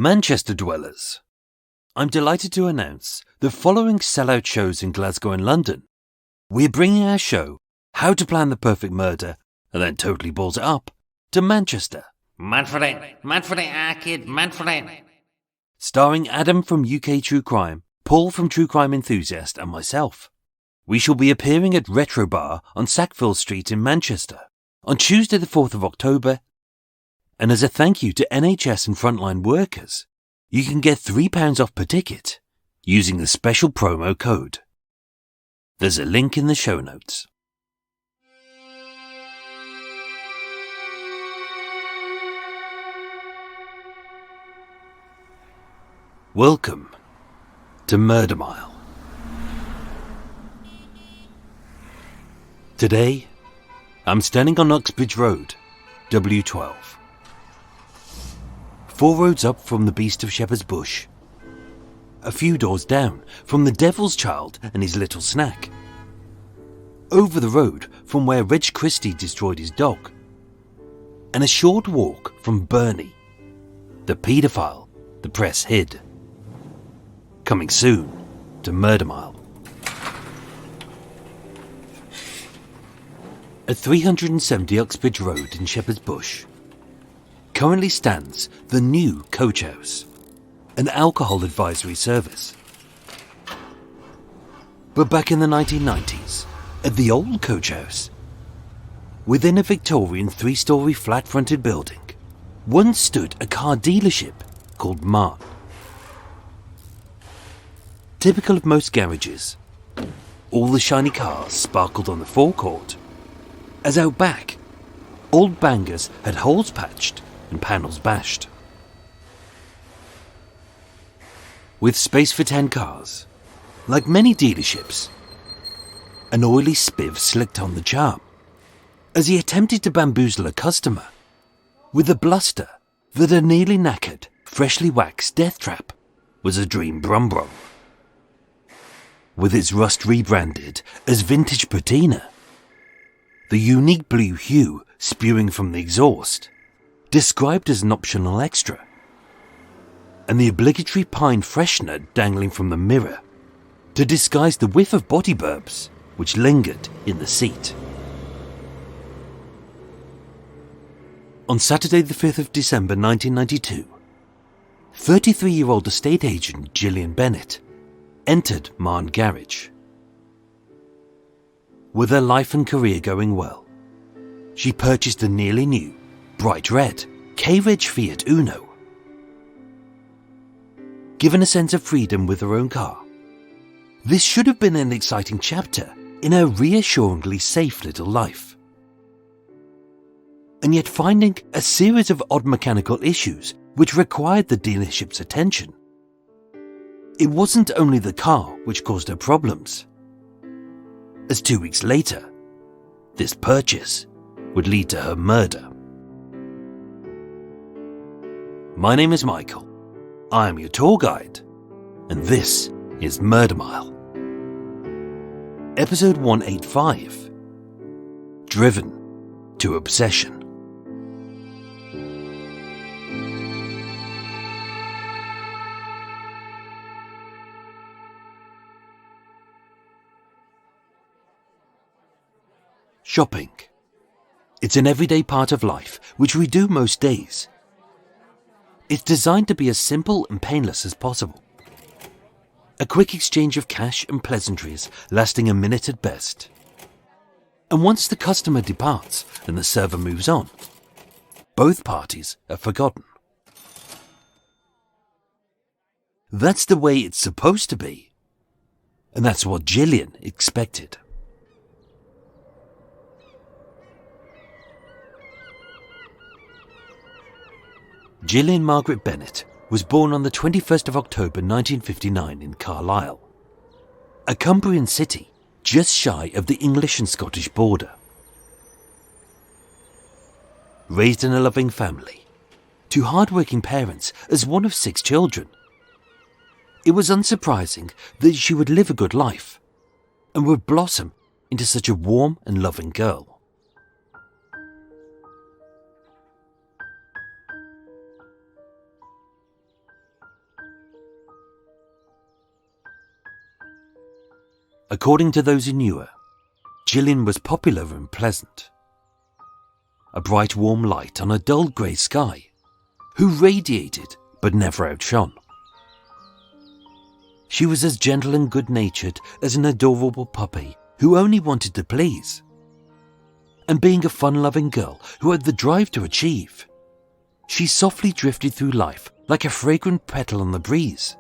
Manchester dwellers, I'm delighted to announce the following sellout shows in Glasgow and London. We're bringing our show, How to Plan the Perfect Murder and Then Totally Balls It Up, to Manchester. Mad for it, kid, mad for it. Starring Adam from UK True Crime, Paul from True Crime Enthusiast and myself. We shall be appearing at Retro Bar on Sackville Street in Manchester on Tuesday the 4th of October. And as a thank you to NHS and frontline workers, you can get £3 off per ticket using the special promo code. There's a link in the show notes. Welcome to Murder Mile. Today, I'm standing on Uxbridge Road, W12. 4 roads up from the Beast of Shepherd's Bush. A few doors down from the Devil's Child and his little snack. Over the road from where Reg Christie destroyed his dog. And a short walk from Bernie, the paedophile the press hid. Coming soon to Murder Mile. At 370 Uxbridge Road in Shepherd's Bush, currently stands the new Coach House, an alcohol advisory service. But back in the 1990s, at the old Coach House, within a Victorian 3-storey flat-fronted building, once stood a car dealership called Marn. Typical of most garages, all the shiny cars sparkled on the forecourt, as out back, old bangers had holes patched and panels bashed. With space for 10 cars, like many dealerships, an oily spiv slicked on the charm as he attempted to bamboozle a customer with a bluster that a nearly knackered, freshly waxed death trap was a dream brum-brum. With its rust rebranded as vintage patina, the unique blue hue spewing from the exhaust described as an optional extra, and the obligatory pine freshener dangling from the mirror to disguise the whiff of body burbs which lingered in the seat. On Saturday the 5th of December 1992, 33-year-old estate agent Gillian Bennett entered Marn Garage. With her life and career going well, she purchased a nearly new, bright red K-Reg Fiat Uno. Given a sense of freedom with her own car, this should have been an exciting chapter in her reassuringly safe little life. And yet finding a series of odd mechanical issues which required the dealership's attention. It wasn't only the car which caused her problems, as 2 weeks later, this purchase would lead to her murder. My name is Michael, I am your tour guide, and this is Murder Mile. Episode 185, Driven to Obsession. Shopping. It's an everyday part of life which we do most days. It's designed to be as simple and painless as possible. A quick exchange of cash and pleasantries lasting a minute at best. And once the customer departs and the server moves on, both parties are forgotten. That's the way it's supposed to be. And that's what Gillian expected. Gillian Margaret Bennett was born on the 21st of October 1959 in Carlisle, a Cumbrian city just shy of the English and Scottish border. Raised in a loving family, to hard-working parents as one of 6 children, it was unsurprising that she would live a good life and would blossom into such a warm and loving girl. According to those who knew her, Gillian was popular and pleasant. A bright warm light on a dull grey sky, who radiated but never outshone. She was as gentle and good-natured as an adorable puppy who only wanted to please. And being a fun-loving girl who had the drive to achieve, she softly drifted through life like a fragrant petal on the breeze,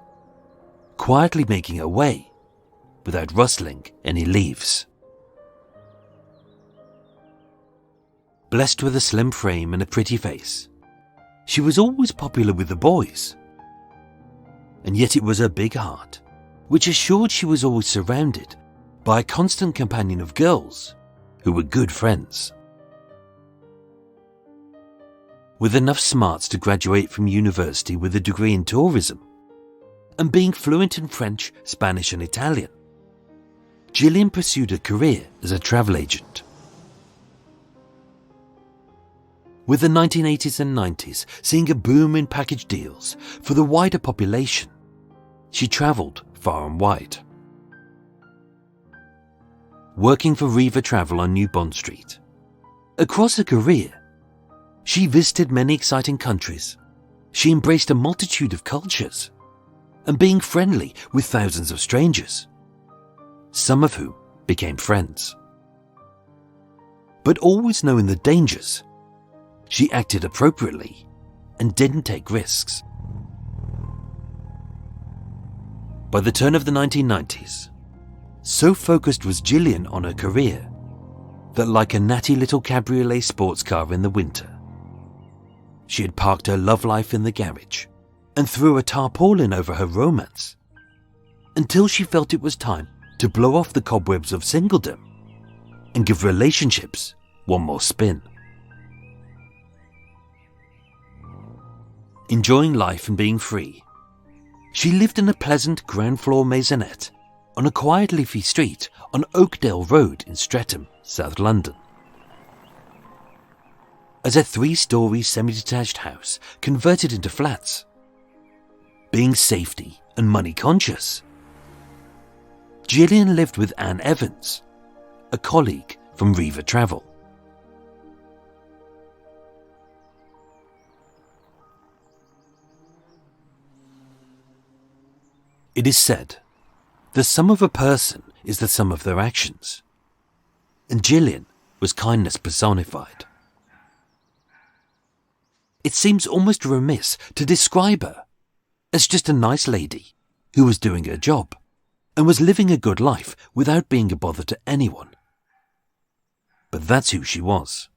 quietly making her way without rustling any leaves. Blessed with a slim frame and a pretty face, she was always popular with the boys. And yet it was her big heart which assured she was always surrounded by a constant companion of girls who were good friends. With enough smarts to graduate from university with a degree in tourism, and being fluent in French, Spanish and Italian, Gillian pursued a career as a travel agent. With the 1980s and 90s seeing a boom in package deals for the wider population, she travelled far and wide. Working for Riva Travel on New Bond Street, across her career, she visited many exciting countries. She embraced a multitude of cultures, and being friendly with thousands of strangers, some of whom became friends. But always knowing the dangers, she acted appropriately and didn't take risks. By the turn of the 1990s, so focused was Gillian on her career that, like a natty little cabriolet sports car in the winter, she had parked her love life in the garage and threw a tarpaulin over her romance until she felt it was time to blow off the cobwebs of singledom and give relationships one more spin. Enjoying life and being free, she lived in a pleasant ground-floor maisonette on a quiet leafy street on Oakdale Road in Streatham, South London. As a 3-storey semi-detached house converted into flats, being safety and money conscious, Gillian lived with Anne Evans, a colleague from Riva Travel. It is said, the sum of a person is the sum of their actions, and Gillian was kindness personified. It seems almost remiss to describe her as just a nice lady who was doing her job and was living a good life without being a bother to anyone. But that's who she was.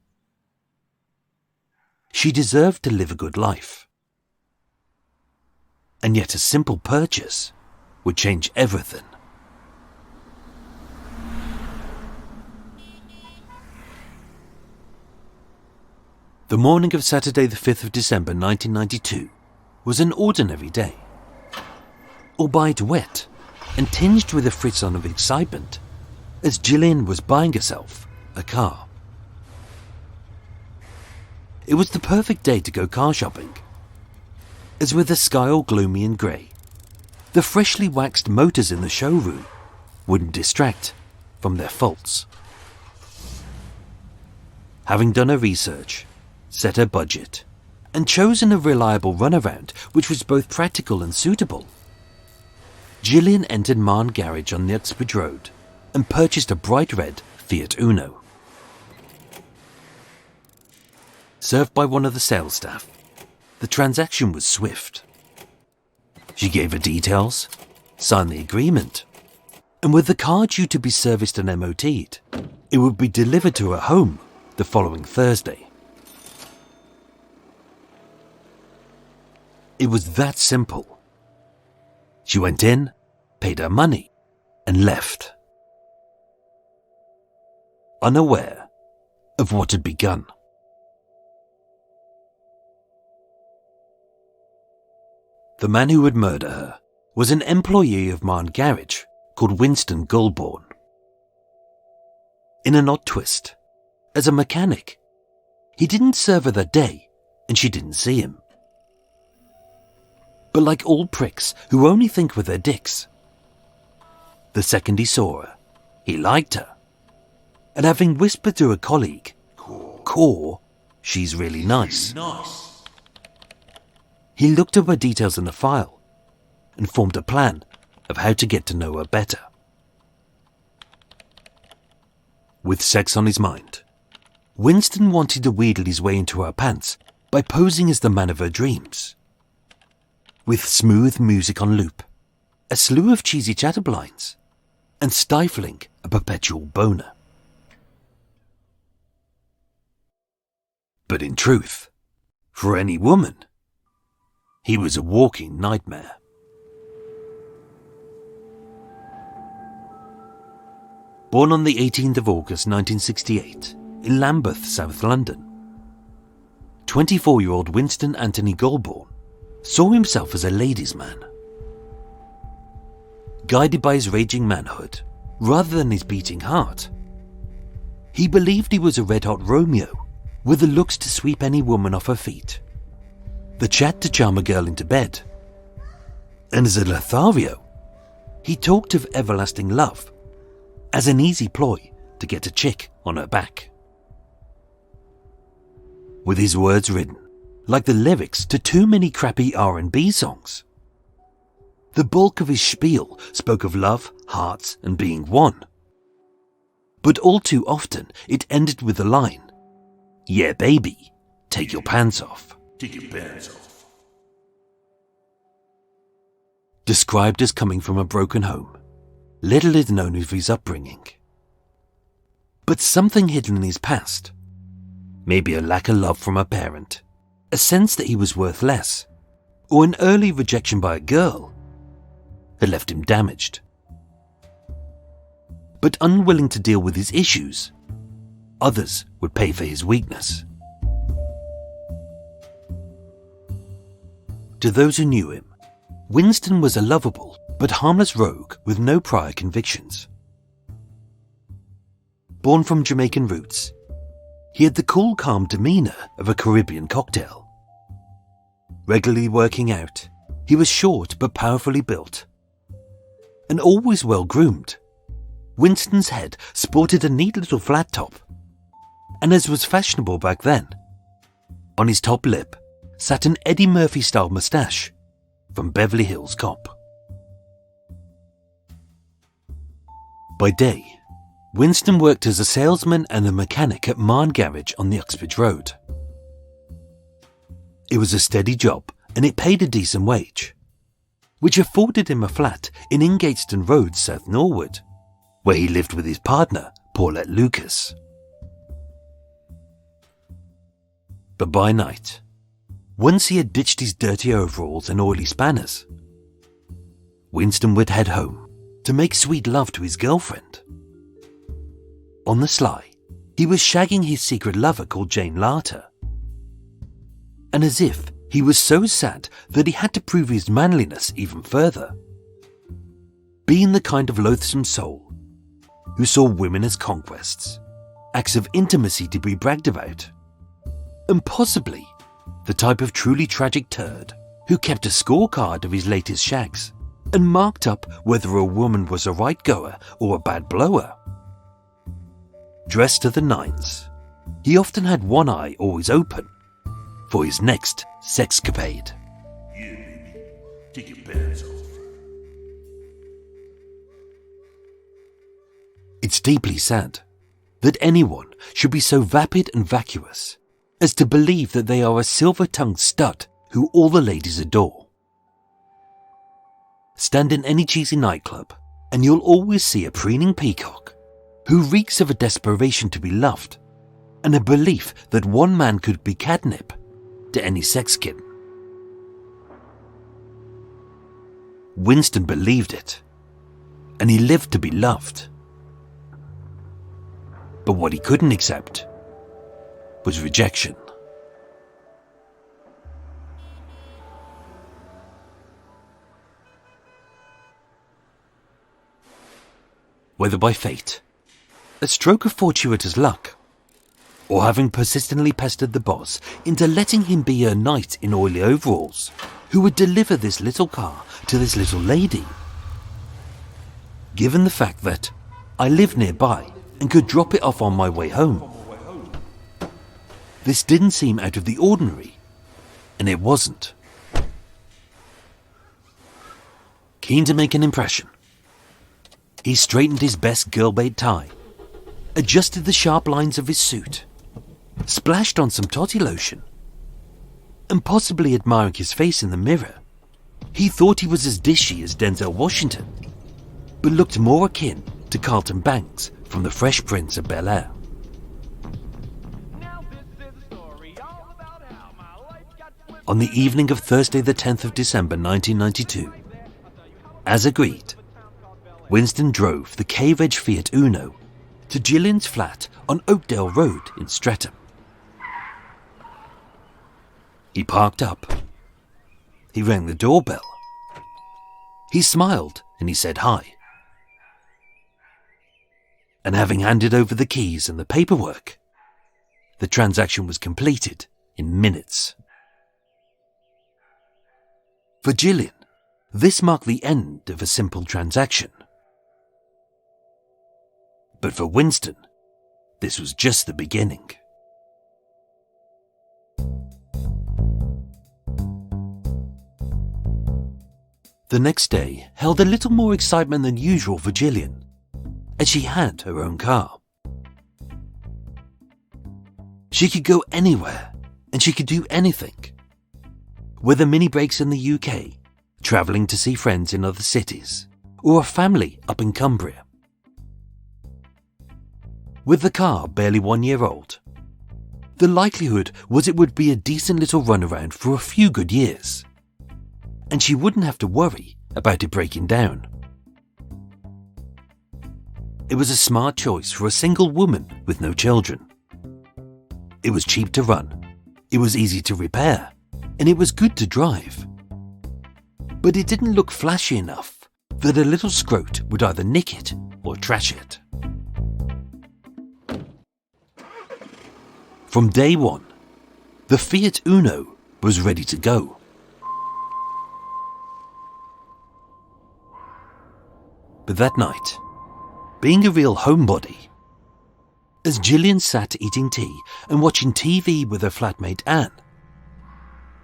She deserved to live a good life. And yet a simple purchase would change everything. The morning of Saturday the 5th of December 1992 was an ordinary day, albeit wet and tinged with a frisson of excitement, as Gillian was buying herself a car. It was the perfect day to go car shopping, as with the sky all gloomy and grey, the freshly waxed motors in the showroom wouldn't distract from their faults. Having done her research, set her budget, and chosen a reliable runaround which was both practical and suitable, Gillian entered Marne Garage on the Uxbridge Road and purchased a bright red Fiat Uno. Served by one of the sales staff, the transaction was swift. She gave her details, signed the agreement, and with the car due to be serviced and MOT'd, it would be delivered to her home the following Thursday. It was that simple. She went in, paid her money, and left, unaware of what had begun. The man who would murder her was an employee of Marne Garage called Winston Goulbourne. In an odd twist, as a mechanic, he didn't serve her that day and she didn't see him. But like all pricks who only think with their dicks, the second he saw her, he liked her. And having whispered to a colleague, Core, she's really nice. He looked up her details in the file and formed a plan of how to get to know her better. With sex on his mind, Winston wanted to wheedle his way into her pants by posing as the man of her dreams. With smooth music on loop, a slew of cheesy chatterblines, and stifling a perpetual boner. But in truth, for any woman, he was a walking nightmare. Born on the 18th of August 1968 in Lambeth, South London, 24-year-old Winston Anthony Goulbourne saw himself as a ladies' man. Guided by his raging manhood, rather than his beating heart, he believed he was a red-hot Romeo with the looks to sweep any woman off her feet, the chat to charm a girl into bed, and as a Lothario, he talked of everlasting love as an easy ploy to get a chick on her back. With his words written like the lyrics to too many crappy R&B songs, the bulk of his spiel spoke of love, hearts, and being one. But all too often it ended with the line, "Yeah, baby, take your pants off." Take your pants off. Described as coming from a broken home, little is known of his upbringing. But something hidden in his past, maybe a lack of love from a parent, a sense that he was worth less, or an early rejection by a girl, had left him damaged. But unwilling to deal with his issues, others would pay for his weakness. To those who knew him, Winston was a lovable but harmless rogue with no prior convictions. Born from Jamaican roots, he had the cool, calm demeanour of a Caribbean cocktail. Regularly working out, he was short but powerfully built. And always well groomed, Winston's head sported a neat little flat top. And as was fashionable back then, on his top lip sat an Eddie Murphy-style moustache from Beverly Hills Cop. By day, Winston worked as a salesman and a mechanic at Marne Garage on the Uxbridge Road. It was a steady job and it paid a decent wage, which afforded him a flat in Ingatestone Road, South Norwood, where he lived with his partner, Paulette Lucas. But by night, once he had ditched his dirty overalls and oily spanners, Winston would head home to make sweet love to his girlfriend. On the sly, he was shagging his secret lover called Jane Larter. And as if he was so sad that he had to prove his manliness even further, being the kind of loathsome soul who saw women as conquests, acts of intimacy to be bragged about, and possibly the type of truly tragic turd who kept a scorecard of his latest shags and marked up whether a woman was a right goer or a bad blower. Dressed to the nines, he often had one eye always open for his next sexcapade. Yeah, baby, take your pants off. It's deeply sad that anyone should be so vapid and vacuous as to believe that they are a silver-tongued stud who all the ladies adore. Stand in any cheesy nightclub and you'll always see a preening peacock who reeks of a desperation to be loved and a belief that one man could be catnip to any sex kitten. Winston believed it, and he lived to be loved. But what he couldn't accept was rejection. Whether by fate, a stroke of fortuitous luck, or having persistently pestered the boss into letting him be a knight in oily overalls who would deliver this little car to this little lady. Given the fact that, I live nearby and could drop it off on my way home. This didn't seem out of the ordinary, and it wasn't. Keen to make an impression, he straightened his best girl-made tie, adjusted the sharp lines of his suit, splashed on some toddy lotion, and possibly admiring his face in the mirror, he thought he was as dishy as Denzel Washington, but looked more akin to Carlton Banks from The Fresh Prince of Bel-Air. On the evening of Thursday the 10th of December 1992, as agreed, Winston drove the K-Reg Fiat Uno to Gillian's flat on Oakdale Road in Streatham. He parked up. He rang the doorbell. He smiled and he said hi. And having handed over the keys and the paperwork, the transaction was completed in minutes. For Gillian, this marked the end of a simple transaction. But for Winston, this was just the beginning. The next day held a little more excitement than usual for Gillian, as she had her own car. She could go anywhere, and she could do anything. Whether mini breaks in the UK, travelling to see friends in other cities, or a family up in Cumbria. With the car barely 1 year old, the likelihood was it would be a decent little runaround for a few good years, and she wouldn't have to worry about it breaking down. It was a smart choice for a single woman with no children. It was cheap to run, it was easy to repair, and it was good to drive. But it didn't look flashy enough that a little scrote would either nick it or trash it. From day one, the Fiat Uno was ready to go. But that night, being a real homebody, as Gillian sat eating tea and watching TV with her flatmate Anne,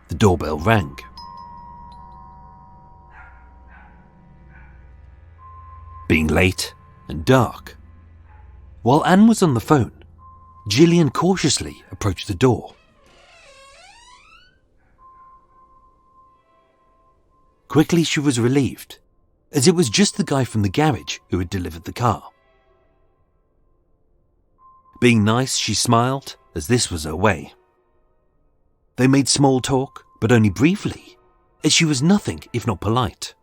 the doorbell rang. Being late and dark, while Anne was on the phone, Gillian cautiously approached the door. Quickly she was relieved, as it was just the guy from the garage who had delivered the car. Being nice, she smiled, as this was her way. They made small talk, but only briefly, as she was nothing if not polite.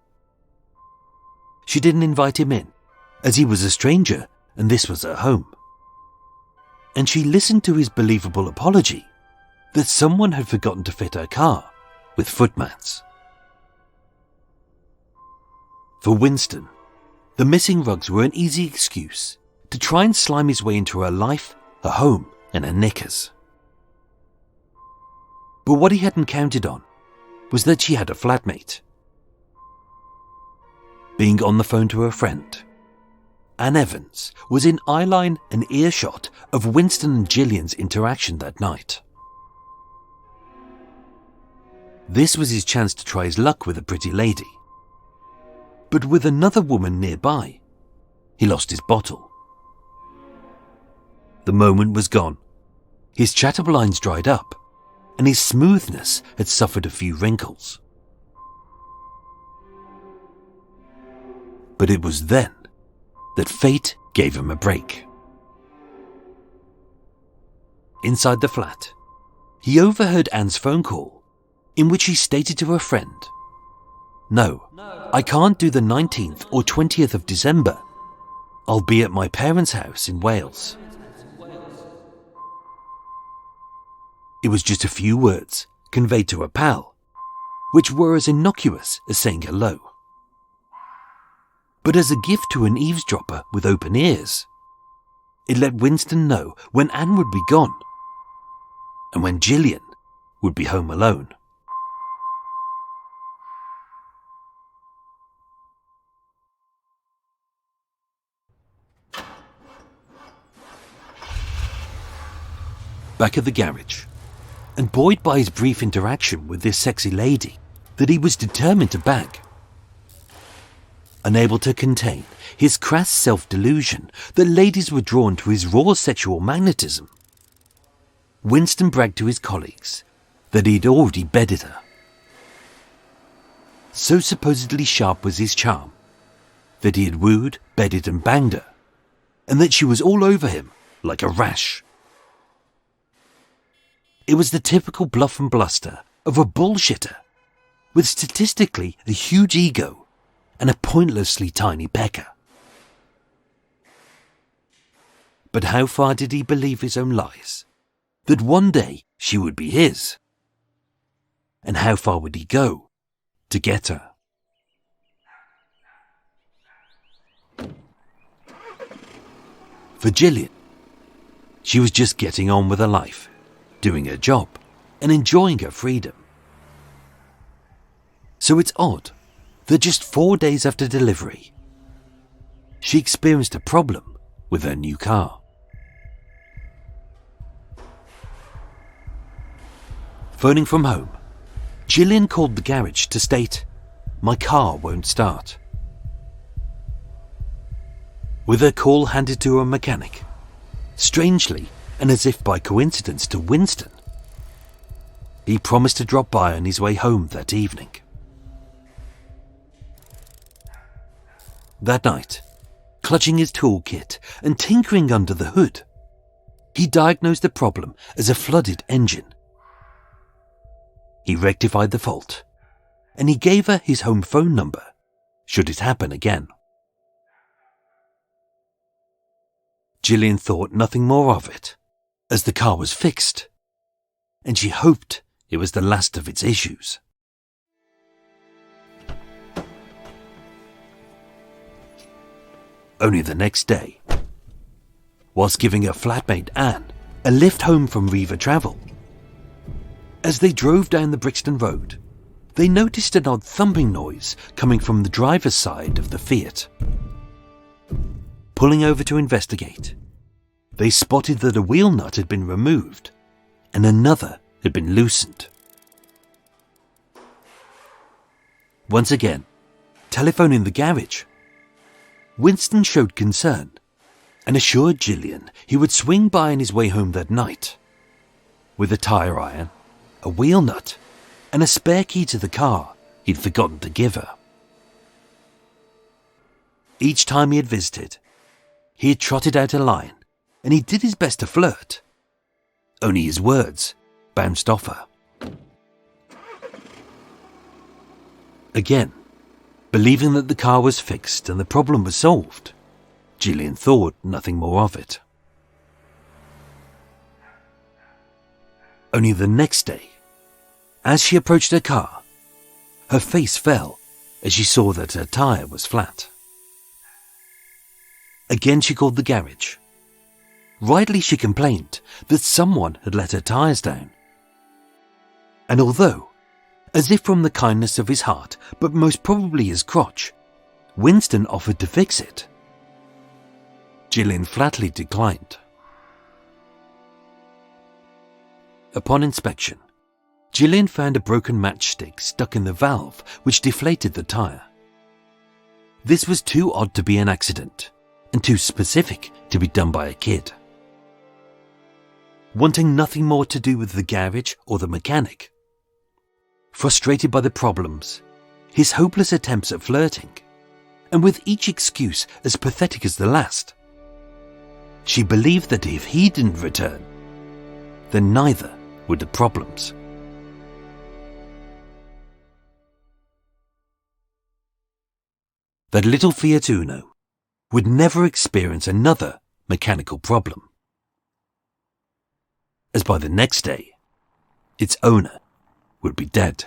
She didn't invite him in, as he was a stranger and this was her home. And she listened to his believable apology that someone had forgotten to fit her car with footmats. For Winston, the missing rugs were an easy excuse to try and slime his way into her life, her home, and her knickers. But what he hadn't counted on was that she had a flatmate. Being on the phone to her friend, Anne Evans was in eyeline and earshot of Winston and Gillian's interaction that night. This was his chance to try his luck with a pretty lady. But with another woman nearby, he lost his bottle. The moment was gone. His chatter lines dried up, and his smoothness had suffered a few wrinkles. But it was then that fate gave him a break. Inside the flat, he overheard Anne's phone call, in which she stated to her friend, "No, I can't do the 19th or 20th of December. I'll be at my parents' house in Wales." It was just a few words conveyed to a pal, which were as innocuous as saying hello. But as a gift to an eavesdropper with open ears, it let Winston know when Anne would be gone and when Gillian would be home alone. back at the garage, and buoyed by his brief interaction with this sexy lady that he was determined to bag. Unable to contain his crass self-delusion that ladies were drawn to his raw sexual magnetism, Winston bragged to his colleagues that he'd already bedded her. So supposedly sharp was his charm that he had wooed, bedded and banged her, and that she was all over him like a rash. It was the typical bluff and bluster of a bullshitter, with statistically a huge ego and a pointlessly tiny pecker. But how far did he believe his own lies? That one day she would be his? And how far would he go to get her? For Gillian, she was just getting on with her life, doing her job, and enjoying her freedom. So it's odd that just 4 days after delivery, she experienced a problem with her new car. Phoning from home, Gillian called the garage to state, "My car won't start." With her call handed to a mechanic, strangely and as if by coincidence to Winston, he promised to drop by on his way home that evening. That night, clutching his toolkit and tinkering under the hood, he diagnosed the problem as a flooded engine. He rectified the fault, and he gave her his home phone number, should it happen again. Gillian thought nothing more of it, as the car was fixed, and she hoped it was the last of its issues. Only the next day, whilst giving her flatmate Anne a lift home from Riva Travel, as they drove down the Brixton Road, they noticed an odd thumping noise coming from the driver's side of the Fiat. Pulling over to investigate, they spotted that a wheel nut had been removed and another had been loosened. Once again, telephoning the garage, Winston showed concern and assured Gillian he would swing by on his way home that night with a tyre iron, a wheel nut, and a spare key to the car he'd forgotten to give her. Each time he had visited, he had trotted out a line, and he did his best to flirt. Only his words bounced off her. Again, believing that the car was fixed and the problem was solved, Gillian thought nothing more of it. Only the next day, as she approached her car, her face fell as she saw that her tyre was flat. Again she called the garage. Rightly she complained that someone had let her tyres down. And although, as if from the kindness of his heart, but most probably his crotch, Winston offered to fix it, Gillian flatly declined. Upon inspection, Gillian found a broken matchstick stuck in the valve which deflated the tyre. This was too odd to be an accident, and too specific to be done by a kid. Wanting nothing more to do with the garage or the mechanic, frustrated by the problems, his hopeless attempts at flirting, and with each excuse as pathetic as the last, she believed that if he didn't return, then neither would the problems. That little Fiat Uno would never experience another mechanical problem, as by the next day, its owner would be dead.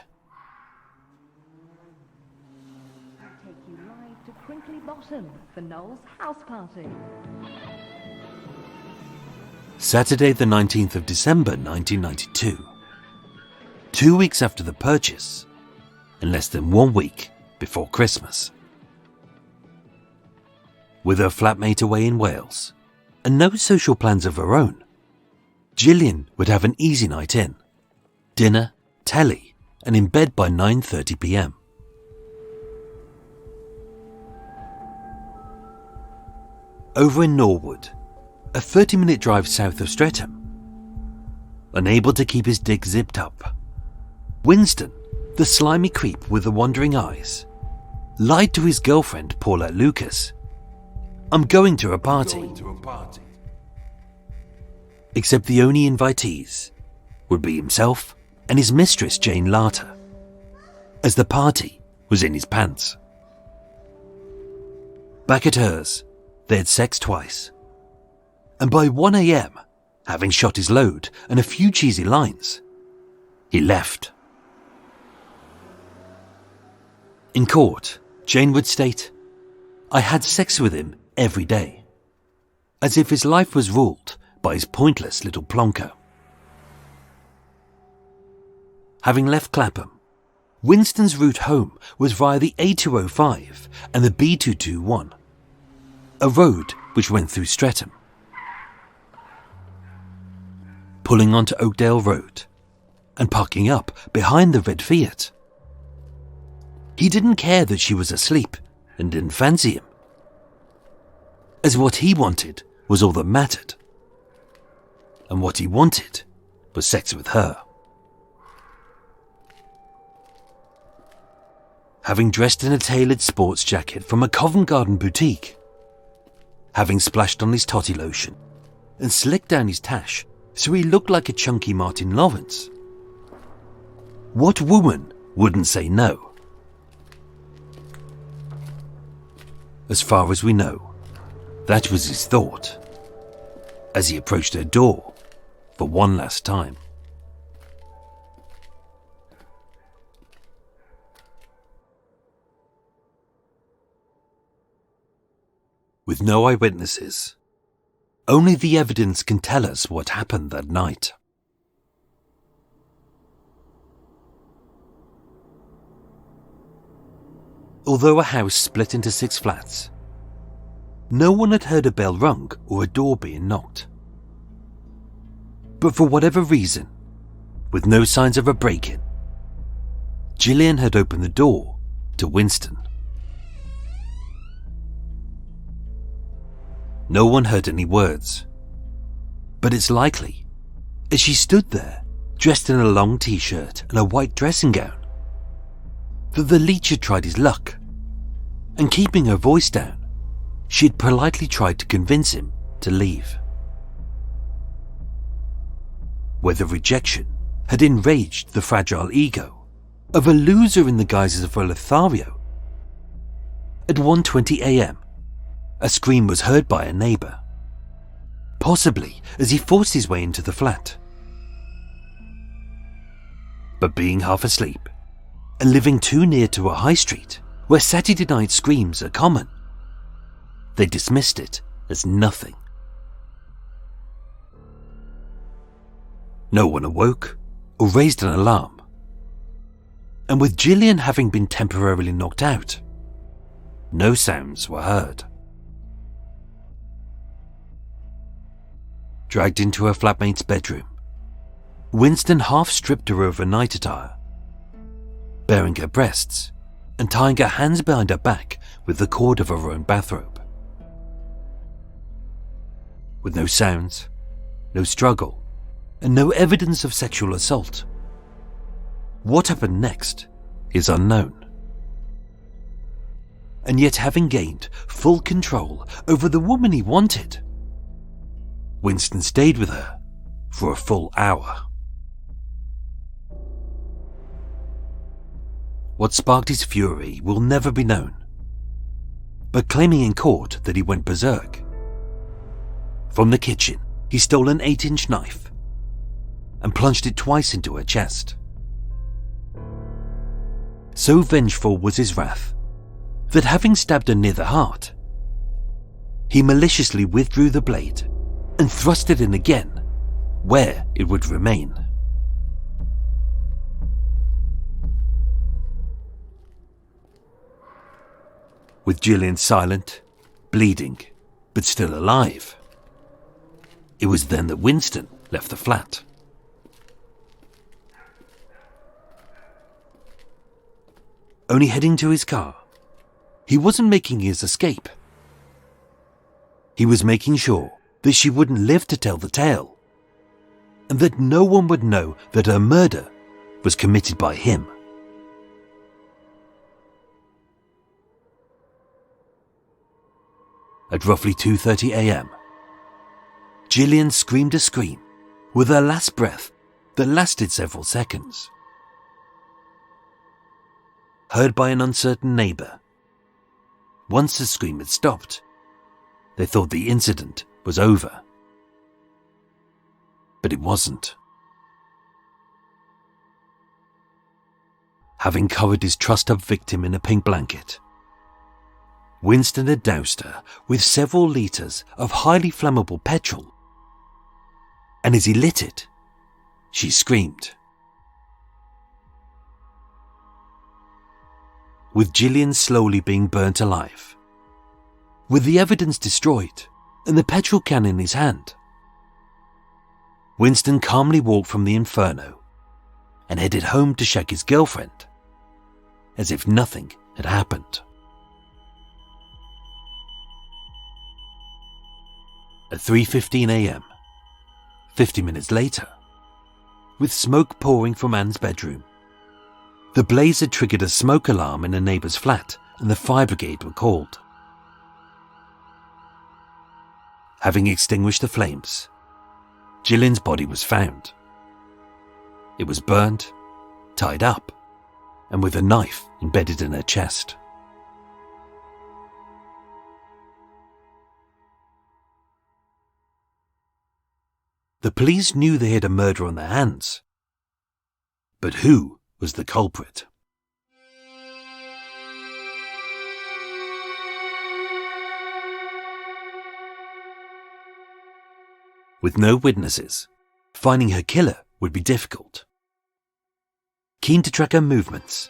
I'll take you live to Crinkly Bottom for Noel's house party. Saturday the 19th of December 1992. 2 weeks after the purchase, and less than 1 week before Christmas. With her flatmate away in Wales, and no social plans of her own, Gillian would have an easy night in. Dinner, telly, and in bed by 9:30 p.m. Over in Norwood, a 30-minute drive south of Streatham, unable to keep his dick zipped up, Winston, the slimy creep with the wandering eyes, lied to his girlfriend Paulette Lucas. "I'm going to a party." Except the only invitees would be himself and his mistress Jane Larter, as the party was in his pants. Back at hers, they had sex twice, and by 1 a.m, having shot his load and a few cheesy lines, he left. In court, Jane would state, "I had sex with him every day," as if his life was ruled by his pointless little plonker. Having left Clapham, Winston's route home was via the A205 and the B221, a road which went through Streatham. Pulling onto Oakdale Road and parking up behind the red Fiat. He didn't care that she was asleep and didn't fancy him, as what he wanted was all that mattered, and what he wanted was sex with her. Having dressed in a tailored sports jacket from a Covent Garden boutique, having splashed on his totty lotion and slicked down his tash so he looked like a chunky Martin Lawrence, what woman wouldn't say no? As far as we know, that was his thought, as he approached her door for one last time. With no eyewitnesses, only the evidence can tell us what happened that night. Although a house split into 6 flats, no one had heard a bell rung or a door being knocked. But for whatever reason, with no signs of a break-in, Gillian had opened the door to Winston. No one heard any words, but it's likely, as she stood there, dressed in a long t-shirt and a white dressing gown, that the leech had tried his luck, and keeping her voice down, she had politely tried to convince him to leave. Whether rejection had enraged the fragile ego of a loser in the guises of a Lothario. At 1:20 a.m, a scream was heard by a neighbour, possibly as he forced his way into the flat. But being half asleep, and living too near to a high street where Saturday night screams are common, they dismissed it as nothing. No one awoke or raised an alarm, and with Gillian having been temporarily knocked out, no sounds were heard. Dragged into her flatmate's bedroom, Winston half stripped her of her night attire, baring her breasts and tying her hands behind her back with the cord of her own bathrobe. With no sounds, no struggle, and no evidence of sexual assault, what happened next is unknown. And yet, having gained full control over the woman he wanted, Winston stayed with her for a full hour. What sparked his fury will never be known, but claiming in court that he went berserk. From the kitchen, he stole an 8-inch knife and plunged it twice into her chest. So vengeful was his wrath that, having stabbed her near the heart, he maliciously withdrew the blade and thrust it in again, where it would remain. With Gillian silent, bleeding, but still alive, it was then that Winston left the flat. Only heading to his car, he wasn't making his escape. He was making sure that she wouldn't live to tell the tale, and that no one would know that her murder was committed by him. At roughly 2:30 a.m., Gillian screamed a scream with her last breath that lasted several seconds. Heard by an uncertain neighbour, once the scream had stopped, they thought the incident was over. But it wasn't. Having covered his trussed-up victim in a pink blanket, Winston had doused her with several litres of highly flammable petrol, and as he lit it, she screamed. With Gillian slowly being burnt alive, with the evidence destroyed and the petrol can in his hand, Winston calmly walked from the inferno and headed home to shag his girlfriend, as if nothing had happened. At 3:15 a.m., 50 minutes later, with smoke pouring from Anne's bedroom, the blaze had triggered a smoke alarm in a neighbour's flat and the fire brigade were called. Having extinguished the flames, Gillian's body was found. It was burnt, tied up, and with a knife embedded in her chest. The police knew they had a murder on their hands. But who was the culprit? With no witnesses, finding her killer would be difficult. Keen to track her movements,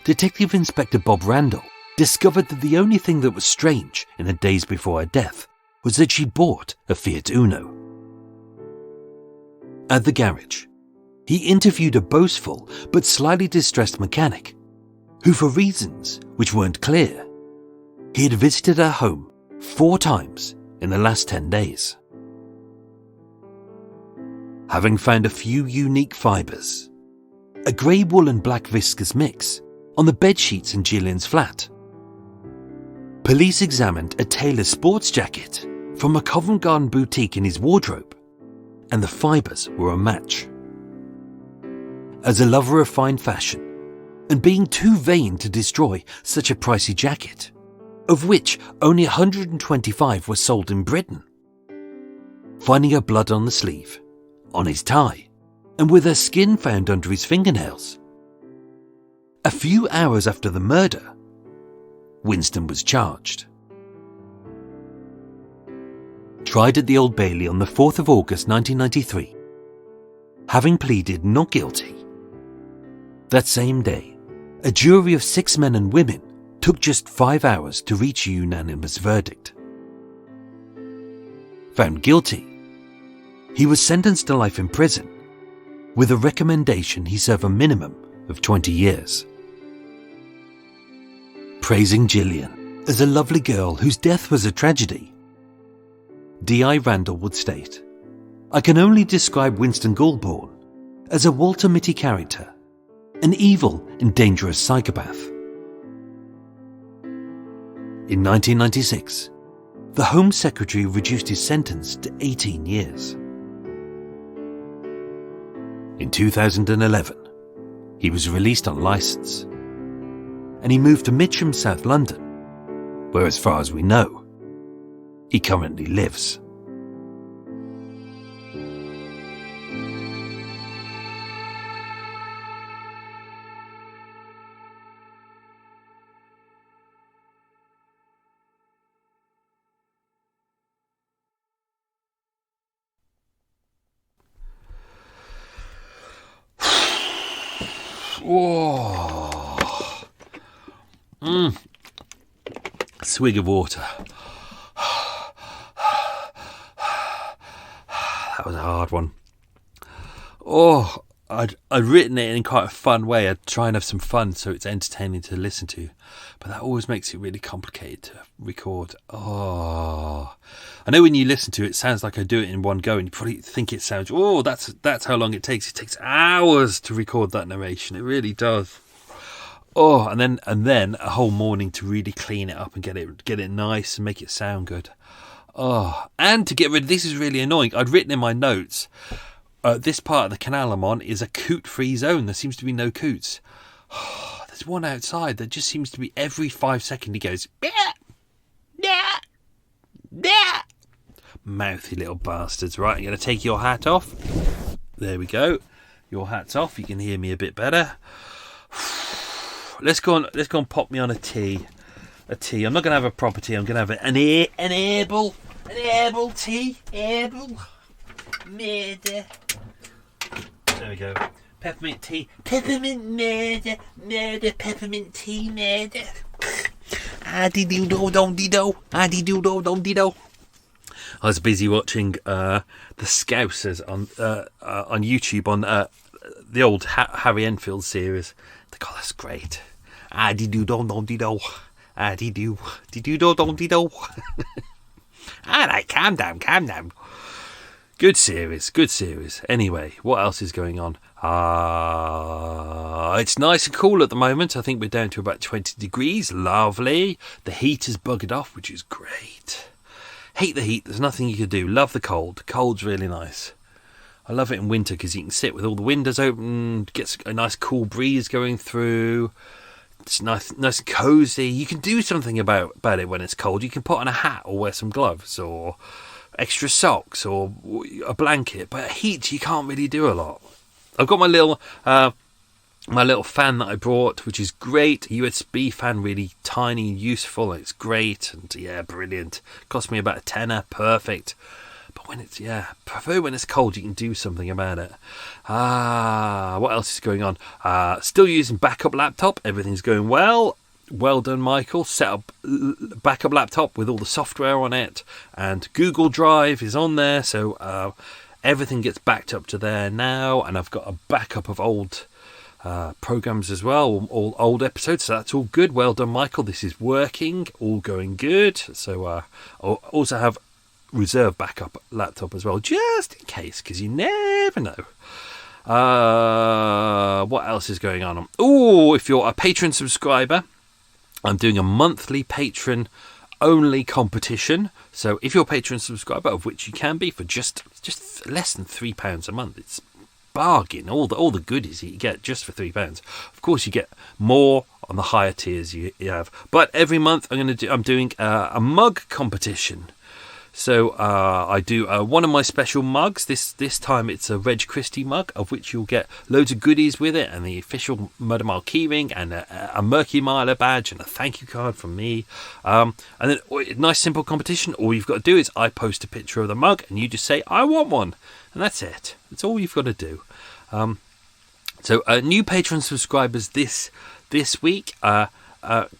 Detective Inspector Bob Randall discovered that the only thing that was strange in her days before her death was that she bought a Fiat Uno. At the garage, he interviewed a boastful but slightly distressed mechanic who, for reasons which weren't clear, he had visited her home 4 times in the last 10 days. Having found a few unique fibres, a grey wool and black viscose mix on the bedsheets in Gillian's flat, police examined a tailor's sports jacket from a Covent Garden boutique in his wardrobe, and the fibres were a match. As a lover of fine fashion, and being too vain to destroy such a pricey jacket, of which only 125 were sold in Britain, finding her blood on the sleeve, on his tie, and with her skin found under his fingernails, a few hours after the murder, Winston was charged. Tried at the Old Bailey on the 4th of August 1993, having pleaded not guilty. That same day, a jury of 6 men and women took just 5 hours to reach a unanimous verdict. Found guilty, he was sentenced to life in prison, with a recommendation he serve a minimum of 20 years. Praising Gillian as a lovely girl whose death was a tragedy, D.I. Randall would state, "I can only describe Winston Goulbourne as a Walter Mitty character, an evil and dangerous psychopath." In 1996, the Home Secretary reduced his sentence to 18 years. In 2011, he was released on licence, and he moved to Mitcham, South London, where, as far as we know, he currently lives. Whoa. Swig of water. That was a hard one. Oh, I'd written it in quite a fun way. I'd try and have some fun so it's entertaining to listen to. But that always makes it really complicated to record. Oh, I know when you listen to it, it sounds like I do it in one go, and you probably think it sounds, oh, that's how long it takes. It takes hours to record that narration. It really does. Oh, and then a whole morning to really clean it up and get it nice and make it sound good. Oh, and to get rid of, this is really annoying. I'd written in my notes, this part of the canal I'm on is a coot-free zone. There seems to be no coots. Oh, there's one outside that just seems to be every 5 seconds he goes, "Meow, meow, meow." Mouthy little bastards. Right, I'm going to take your hat off. There we go. Your hat's off. You can hear me a bit better. Let's go and pop me on a tea. A tea. I'm not going to have a proper tea. I'm going to have an herbal tea. Herbal. Murder. There we go. Peppermint tea. Peppermint murder. Peppermint tea murder. Addy-doo-do-dom-dee-do. Addy-doo-do-dom-dee-do. I was busy watching the Scousers on YouTube on the old Harry Enfield series. God, that's great. Addy-doo-dom-dom-dee-do. Addy-doo-doo-dom-dee-do. Alright, calm down. Good series. Anyway, what else is going on? It's nice and cool at the moment. I think we're down to about 20 degrees. Lovely. The heat is buggered off, which is great. Hate the heat. There's nothing you can do. Love the cold. Cold's really nice. I love it in winter because you can sit with all the windows open, gets a nice cool breeze going through. It's nice and cozy. You can do something about it when it's cold. You can put on a hat or wear some gloves or extra socks or a blanket. But heat, you can't really do a lot. I've got my little fan that I brought, which is great. A USB fan, really tiny and useful. It's great and yeah, brilliant. Cost me about a tenner. Perfect. But prefer when it's cold, you can do something about it. What else is going on? Still using backup laptop. Everything's going well. Well done, Michael. Set up backup laptop with all the software on it, and Google Drive is on there, so everything gets backed up to there now. And I've got a backup of old programs as well, all old episodes, so that's all good. Well done, Michael. This is working, all going good. So I'll also have reserve backup laptop as well, just in case, because you never know. What else is going on? If you're a patron subscriber, I'm doing a monthly patron only competition. So if you're a patron subscriber, of which you can be for just less than £3 a month, it's bargain. All the goodies you get just for £3. Of course, you get more on the higher tiers you have. But every month I'm doing a mug competition. So I do one of my special mugs. This time it's a Reg Christie mug, of which you'll get loads of goodies with it, and the official Murder Mile keyring, and a Murky Miler badge, and a thank you card from me. And then nice simple competition. All you've got to do is I post a picture of the mug, and you just say I want one, and that's it. That's all you've got to do. So new patron subscribers this week: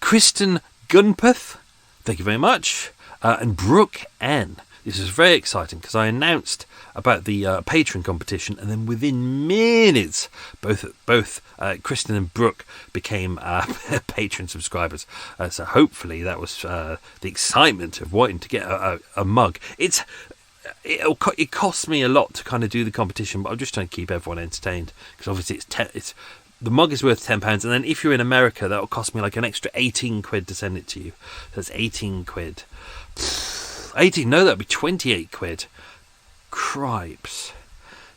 Kristen Gunpeth, thank you very much. And Brooke N. This is very exciting because I announced about the patron competition, and then within minutes, both Kristen and Brooke became patron subscribers. So hopefully that was the excitement of wanting to get a mug. It costs me a lot to kind of do the competition, but I'm just trying to keep everyone entertained, because obviously the mug is worth £10, and then if you're in America, that'll cost me like an extra 18 quid to send it to you. So that's 18 quid. 18? No, that'd be 28 quid. Cripes.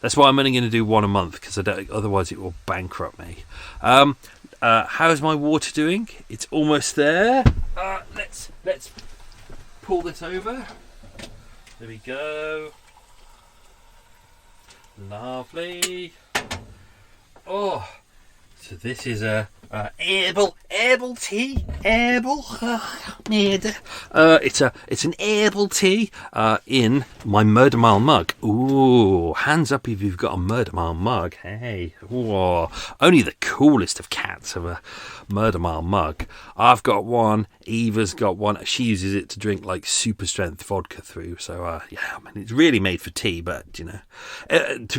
That's why I'm only going to do one a month, because otherwise it will bankrupt me. How's my water doing? It's almost there. Let's pull this over. There we go. Lovely. Oh, so this is a Herbal tea, herbal. It's an herbal tea in my Murder Mile mug. Ooh, hands up if you've got a Murder Mile mug. Hey, whoa. Only the coolest of cats have a Murder Mile mug. I've got one. Eva's got one. She uses it to drink like super strength vodka through. So yeah, I mean, it's really made for tea, but to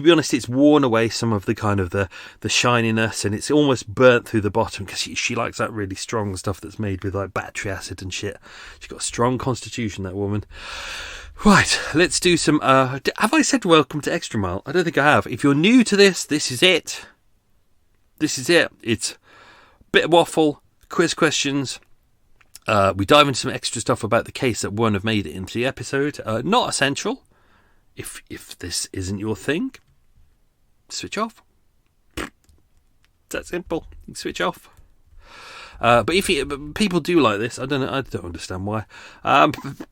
be honest, it's worn away some of the kind of the shininess, and it's almost burnt through the bottom because she likes that really strong stuff that's made with like battery acid and shit. She's got a strong constitution, that woman. Right, let's do some. Have I said welcome to Extra Mile? I don't think I have. If you're new to this, this is it. This is it. It's a bit of waffle, quiz questions. We dive into some extra stuff about the case that won't have made it into the episode. Not essential. If this isn't your thing, switch off. It's that simple. You switch off. But people do like this, I don't know. I don't understand why.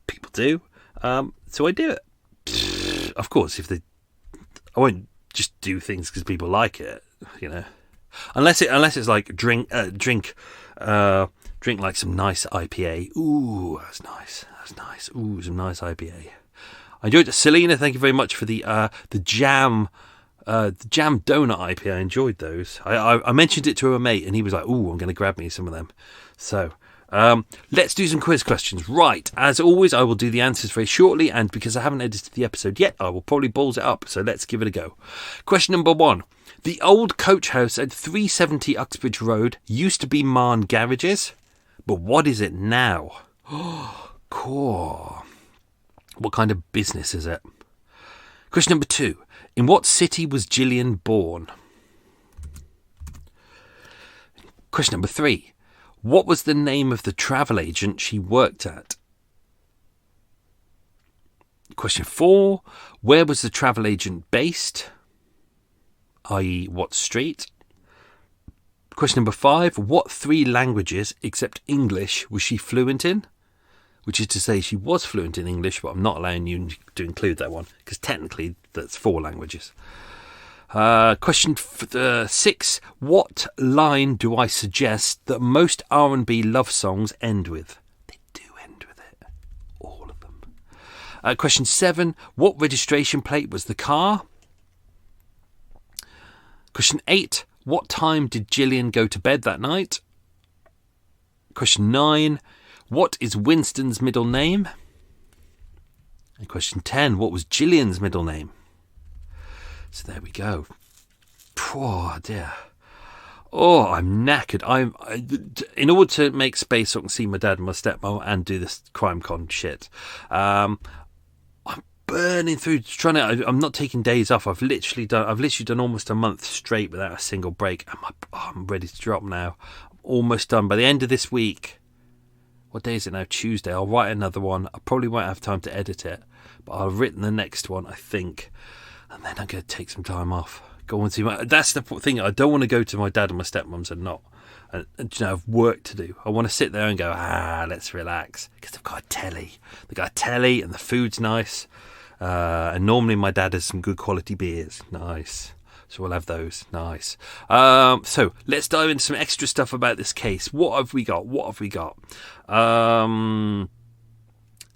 People do. So I do it. Of course, I won't just do things because people like it, Unless it's like drink like some nice IPA. Ooh, that's nice. Ooh, some nice IPA. I enjoyed it. Selena, thank you very much for the jam donut IPA. I enjoyed those. I mentioned it to a mate, and he was like, "Ooh, I'm going to grab me some of them." So let's do some quiz questions. Right, as always, I will do the answers very shortly, and because I haven't edited the episode yet, I will probably balls it up. So let's give it a go. Question number 1. The old coach house at 370 Uxbridge Road used to be Marn Garages, but what is it now? Cool. What kind of business is it? Question number 2. In what city was Gillian born? Question number 3. What was the name of the travel agent she worked at? Question 4. Where was the travel agent based? I.e., what street? Question number 5. What 3 languages, except English, was she fluent in? Which is to say, she was fluent in English, but I'm not allowing you to include that one, because technically that's 4 languages. Question 6. What line do I suggest that most R&B love songs end with? They do end with it. All of them. Question 7. What registration plate was the car? Question 8. What time did Gillian go to bed that night? Question 9. What is Winston's middle name? And question 10. What was Gillian's middle name? So there we go. Oh dear. Oh, I'm knackered. In order to make space so I can see my dad and my stepmom and do this crime con shit, I'm burning through trying to. I'm not taking days off. I've literally done almost a month straight without a single break. I'm ready to drop now. I'm almost done. By the end of this week, what day is it now? Tuesday. I'll write another one. I probably won't have time to edit it, but I've written the next one, I think, and then I'm going to take some time off. Go and see that's the thing. I don't want to go to my dad and my stepmom's and not. And have work to do. I want to sit there and go, let's relax, because they've got a telly. They've got a telly, and the food's nice. And normally my dad has some good quality beers. Nice. So we'll have those. Nice. So let's dive into some extra stuff about this case. What have we got?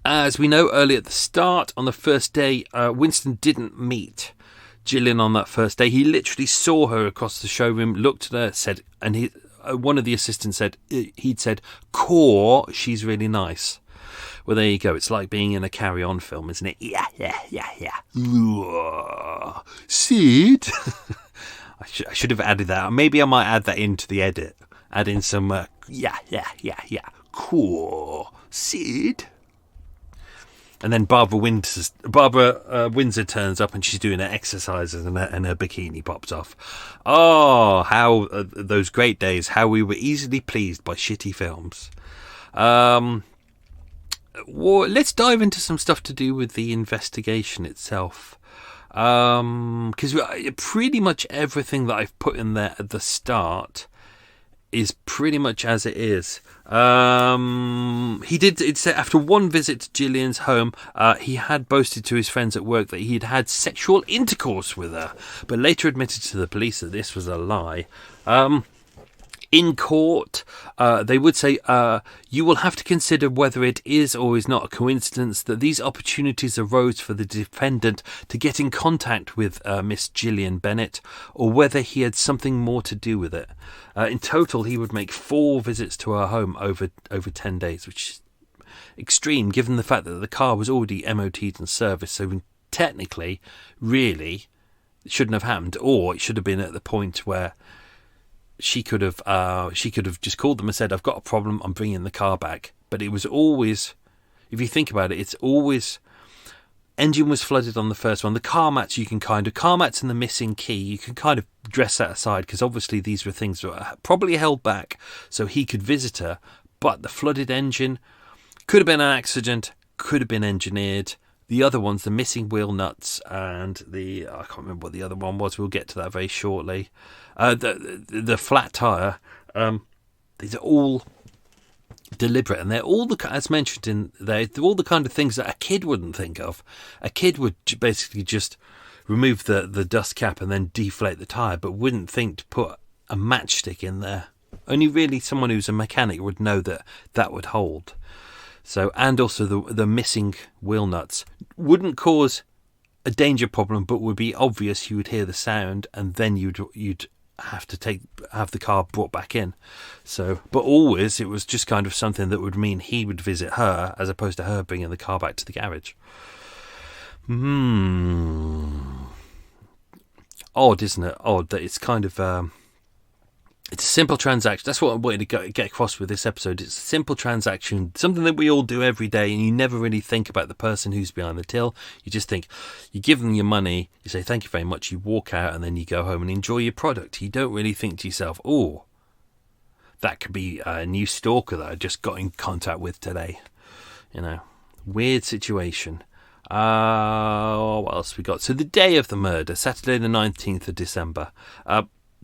As we know earlier at the start, on the first day, Winston didn't meet Gillian on that first day. He literally saw her across the showroom, looked at her, said, and one of the assistants said, he'd said, "Core, she's really nice." Well, there you go. It's like being in a Carry On film, isn't it? Yeah. Sid. I should have added that. Maybe I might add that into the edit. Add in some, yeah. Cool. Sid. And then Barbara Windsor turns up and she's doing her exercises and her bikini pops off. Oh, how those great days, how we were easily pleased by shitty films. Well, let's dive into some stuff to do with the investigation itself. Because pretty much everything that I've put in there at the start is pretty much as it is. It said after one visit to Gillian's home, he had boasted to his friends at work that he had had sexual intercourse with her, but later admitted to the police that this was a lie. In court, they would say, you will have to consider whether it is or is not a coincidence that these opportunities arose for the defendant to get in contact with Miss Gillian Bennet, or whether he had something more to do with it. In total, he would make 4 visits to her home over 10 days, which is extreme given the fact that the car was already MOT'd and serviced. So technically, really, it shouldn't have happened, or it should have been at the point where she could have just called them and said, I've got a problem, I'm bringing the car back. But it was always, if you think about it, it's always, engine was flooded on the first one. The car mats, car mats and the missing key, you can kind of dress that aside, because obviously these were things that were probably held back so he could visit her. But the flooded engine could have been an accident, could have been engineered. The other ones, the missing wheel nuts and I can't remember what the other one was. We'll get to that very shortly. The flat tyre, these are all deliberate, and they're all as mentioned in there, they're all the kind of things that a kid wouldn't think of. A kid would basically just remove the dust cap and then deflate the tyre, but wouldn't think to put a matchstick in there. Only really someone who's a mechanic would know that would hold. So, and also the missing wheel nuts wouldn't cause a danger problem, but would be obvious. You would hear the sound, and then you'd have to have the car brought back in. So, but always it was just kind of something that would mean he would visit her, as opposed to her bringing the car back to the garage. Odd, isn't it? Odd that it's kind of it's a simple transaction. That's what I wanted to get across with this episode. It's a simple transaction, something that we all do every day, and you never really think about the person who's behind the till. You just think, you give them your money, you say thank you very much, you walk out, and then you go home and enjoy your product. You don't really think to yourself, oh, that could be a new stalker that I just got in contact with today. You know, weird situation. What else we got? So the day of the murder, Saturday the 19th of December.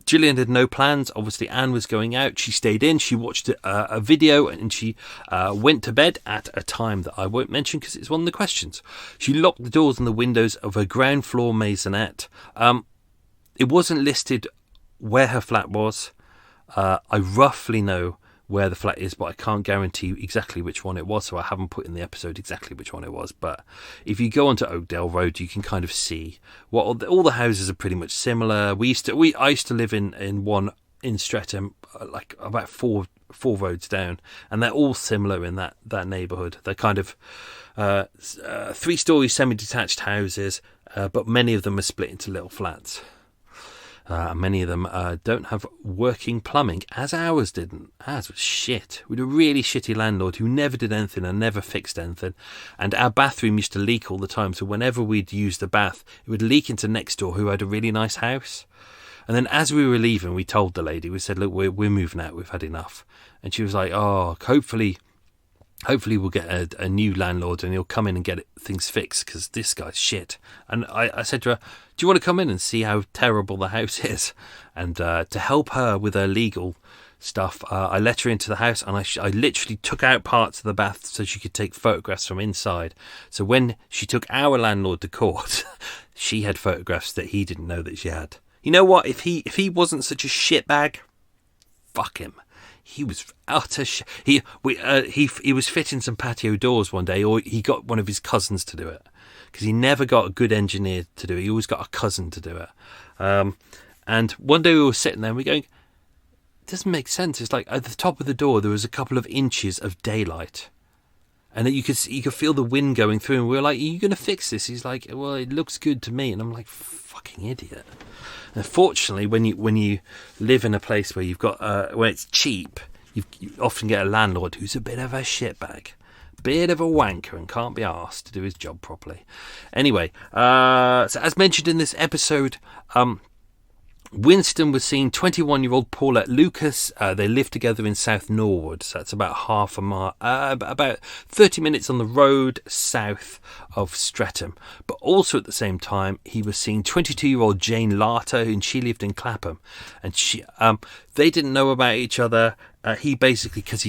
Gillian had no plans. Obviously, Anne was going out. She stayed in. She watched a video, and she went to bed at a time that I won't mention because it's one of the questions. She locked the doors and the windows of her ground floor maisonette. It wasn't listed where her flat was. I roughly know where the flat is, but I can't guarantee exactly which one it was, so I haven't put in the episode exactly which one it was. But if you go onto Oakdale Road, you can kind of see what all the houses are pretty much similar. I used to live in one in Streatham, like about four roads down, and they're all similar in that neighbourhood. They're kind of 3-story semi-detached houses, but many of them are split into little flats. Many of them don't have working plumbing, as ours didn't. Ours was shit. We had a really shitty landlord who never did anything and never fixed anything. And our bathroom used to leak all the time, so whenever we'd use the bath, it would leak into next door, who had a really nice house. And then as we were leaving, we told the lady, we said, look, we're moving out, we've had enough. And she was like, oh, hopefully we'll get a new landlord and he'll come in and get things fixed, because this guy's shit. And I said to her, do you want to come in and see how terrible the house is? And to help her with her legal stuff, I let her into the house, and I literally took out parts of the bath so she could take photographs from inside. So when she took our landlord to court, she had photographs that he didn't know that she had. You know what? If he wasn't such a shitbag, fuck him. He was utter he was fitting some patio doors one day, or he got one of his cousins to do it, because he never got a good engineer to do it. He always got a cousin to do it. And one day we were sitting there and we're going, it doesn't make sense. It's like at the top of the door there was a couple of inches of daylight, and that you could feel the wind going through. And we were like, are you going to fix this? He's like, well, it looks good to me. And I'm like, fucking idiot. And fortunately, when you live in a place where you've got where it's cheap, you often get a landlord who's a bit of a shitbag, bit of a wanker, and can't be asked to do his job properly. Anyway, so as mentioned in this episode, Winston was seeing 21-year-old Paulette Lucas. They lived together in South Norwood, so that's about half a mile, about 30 minutes on the road south of Streatham. But also at the same time, he was seeing 22-year-old Jane Larter, and she lived in Clapham. And they didn't know about each other. he basically, because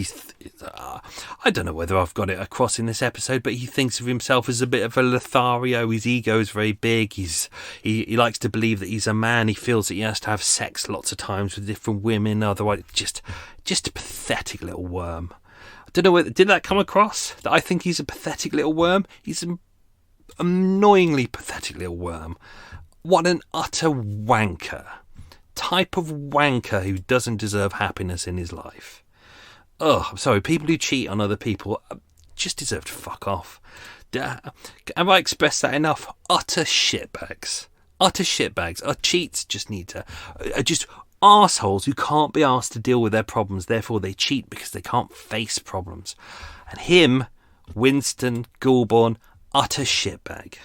I don't know whether I've got it across in this episode, but he thinks of himself as a bit of a Lothario. His ego is very big. He likes to believe that he's a man. He feels that he has to have sex lots of times with different women. Otherwise, just a pathetic little worm. I don't know whether, did that come across? That I think he's a pathetic little worm? He's an annoyingly pathetic little worm. What an utter wanker. Type of wanker who doesn't deserve happiness in his life. Oh, I'm sorry, people who cheat on other people just deserve to fuck off. Have I expressed that enough? Utter shitbags. Utter shitbags. Our cheats just need to... are just arseholes who can't be asked to deal with their problems, therefore they cheat because they can't face problems. And him, Winston Goulburn, utter shitbag.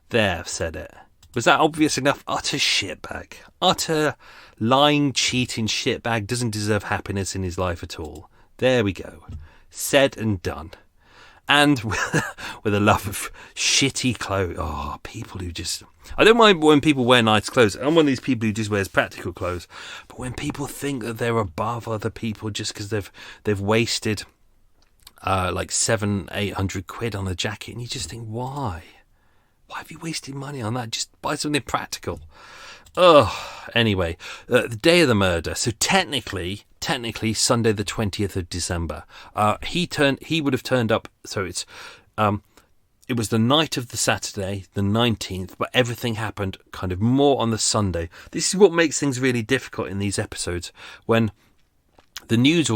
There, I've said it. Was that obvious enough? Utter shitbag. Utter lying, cheating shitbag doesn't deserve happiness in his life at all. There we go. Said and done. And with a love of shitty clothes. Oh, people who just... I don't mind when people wear nice clothes. I'm one of these people who just wears practical clothes. But when people think that they're above other people just because they've wasted like 700-800 quid on a jacket, and you just think, why? Why have you wasted money on that? Just buy something practical. Anyway, the day of the murder. So technically, Sunday the 20th of December. He would have turned up. So it was the night of the Saturday, the 19th, but everything happened kind of more on the Sunday. This is what makes things really difficult in these episodes when the news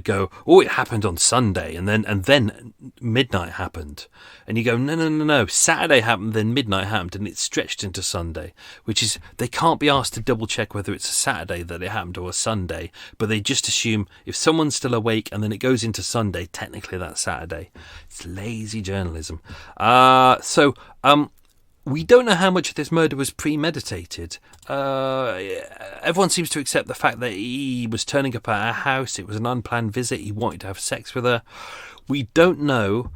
go, oh, it happened on Sunday, and then midnight happened, and you go, no, Saturday happened, then midnight happened, and it stretched into Sunday, which is, they can't be asked to double check whether it's a Saturday that it happened or a Sunday, but they just assume if someone's still awake and then it goes into Sunday, technically that's Saturday. It's lazy journalism. We don't know how much of this murder was premeditated. Everyone seems to accept the fact that he was turning up at her house. It was an unplanned visit. He wanted to have sex with her. We don't know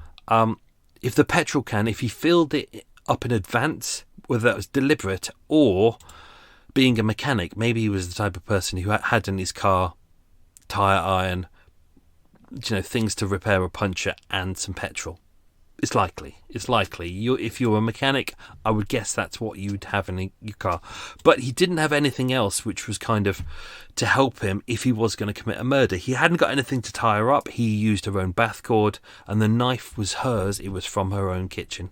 if the petrol can, if he filled it up in advance, whether that was deliberate or being a mechanic. Maybe he was the type of person who had in his car tyre iron, things to repair a puncture and some petrol. It's likely. If you're a mechanic, I would guess that's what you'd have in your car. But he didn't have anything else which was kind of to help him if he was going to commit a murder. He hadn't got anything to tie her up. He used her own bath cord, and the knife was hers. It was from her own kitchen.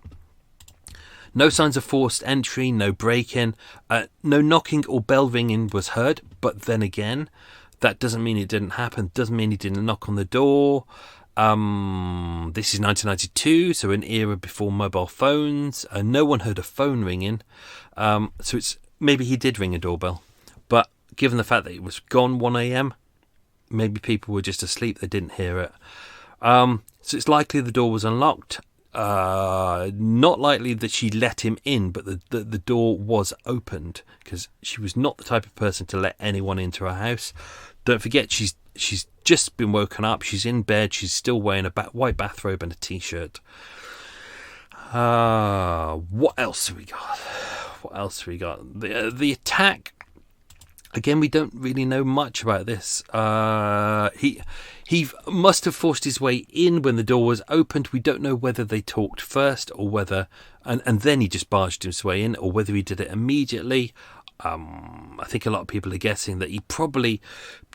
No signs of forced entry, no break-in, no knocking or bell ringing was heard. But then again, that doesn't mean it didn't happen. Doesn't mean he didn't knock on the door. This is 1992, so an era before mobile phones. No one heard a phone ringing, so it's maybe he did ring a doorbell. But given the fact that it was gone 1 a.m, maybe people were just asleep; they didn't hear it. So it's likely the door was unlocked. Not likely that she let him in, but the door was opened because she was not the type of person to let anyone into her house. Don't forget, she's just been woken up. She's in bed. She's still wearing a white bathrobe and a t-shirt. What else have we got? The attack. Again, we don't really know much about this. He must have forced his way in when the door was opened. We don't know whether they talked first or whether, and then he just barged his way in, or whether he did it immediately. I think a lot of people are guessing that he probably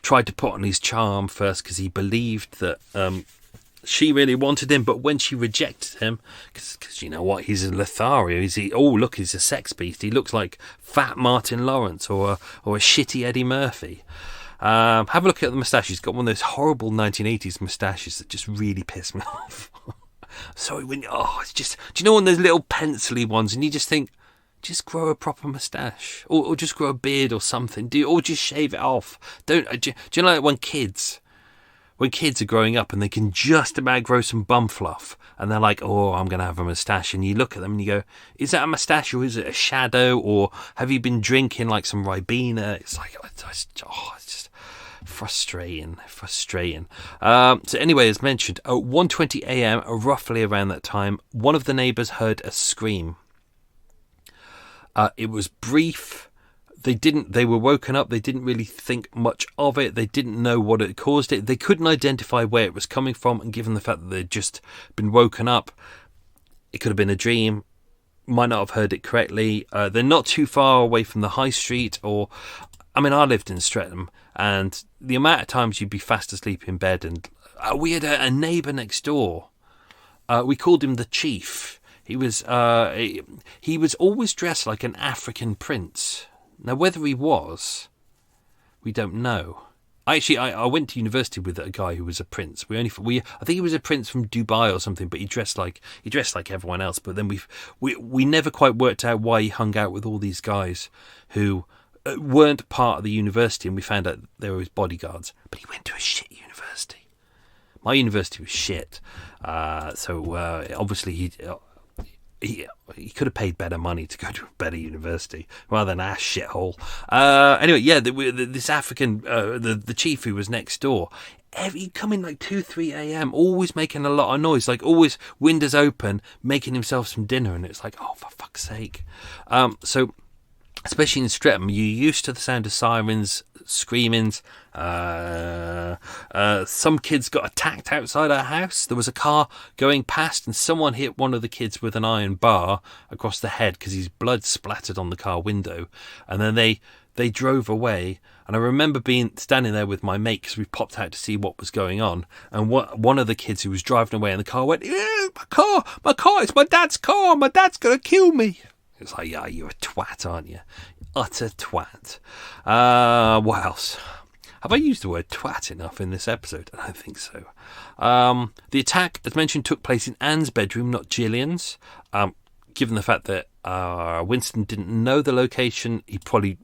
tried to put on his charm first because he believed that she really wanted him, but when she rejected him, because you know what, he's a Lothario, he's a sex beast, he looks like fat Martin Lawrence or a shitty Eddie Murphy. Have a look at the moustache. He's got one of those horrible 1980s moustaches that just really piss me off. Sorry, it's just, do you know one of those little pencily ones, and you just think, just grow a proper moustache, or just grow a beard or something, or just shave it off. Do you know, like when kids are growing up and they can just about grow some bum fluff, and they're like, oh, I'm going to have a moustache, and you look at them and you go, is that a moustache or is it a shadow, or have you been drinking like some Ribena? It's like, it's just frustrating. So anyway, as mentioned, at 1:20 a.m, roughly around that time, one of the neighbours heard a scream. It was brief. They were woken up. They didn't really think much of it. They didn't know what had caused it. They couldn't identify where it was coming from. And given the fact that they'd just been woken up, it could have been a dream. Might not have heard it correctly. They're not too far away from the high street. I lived in Streatham, and the amount of times you'd be fast asleep in bed, and we had a neighbour next door. We called him the Chief. He was always dressed like an African prince. Now, whether he was, we don't know. I went to university with a guy who was a prince. I think he was a prince from Dubai or something, but he dressed like everyone else. But then we never quite worked out why he hung out with all these guys who weren't part of the university, and we found out they were his bodyguards. But he went to a shit university. My university was shit, so obviously he could have paid better money to go to a better university rather than our shithole. Anyway, yeah, this African, the chief who was next door, he'd come in like 2-3 a.m, always making a lot of noise, like always windows open, making himself some dinner, and it's like, oh, for fuck's sake. So especially in Streatham, you're used to the sound of sirens, screamings. Some kids got attacked outside our house. There was a car going past and someone hit one of the kids with an iron bar across the head because his blood splattered on the car window. And then they drove away. And I remember standing there with my mate because we popped out to see what was going on. And one of the kids who was driving away in the car went, my car, it's my dad's car. My dad's going to kill me. It's like, yeah, you're a twat, aren't you? Utter twat. What else? Have I used the word twat enough in this episode? I don't think so. The attack, as mentioned, took place in Anne's bedroom, not Gillian's. Given the fact that Winston didn't know the location, he probably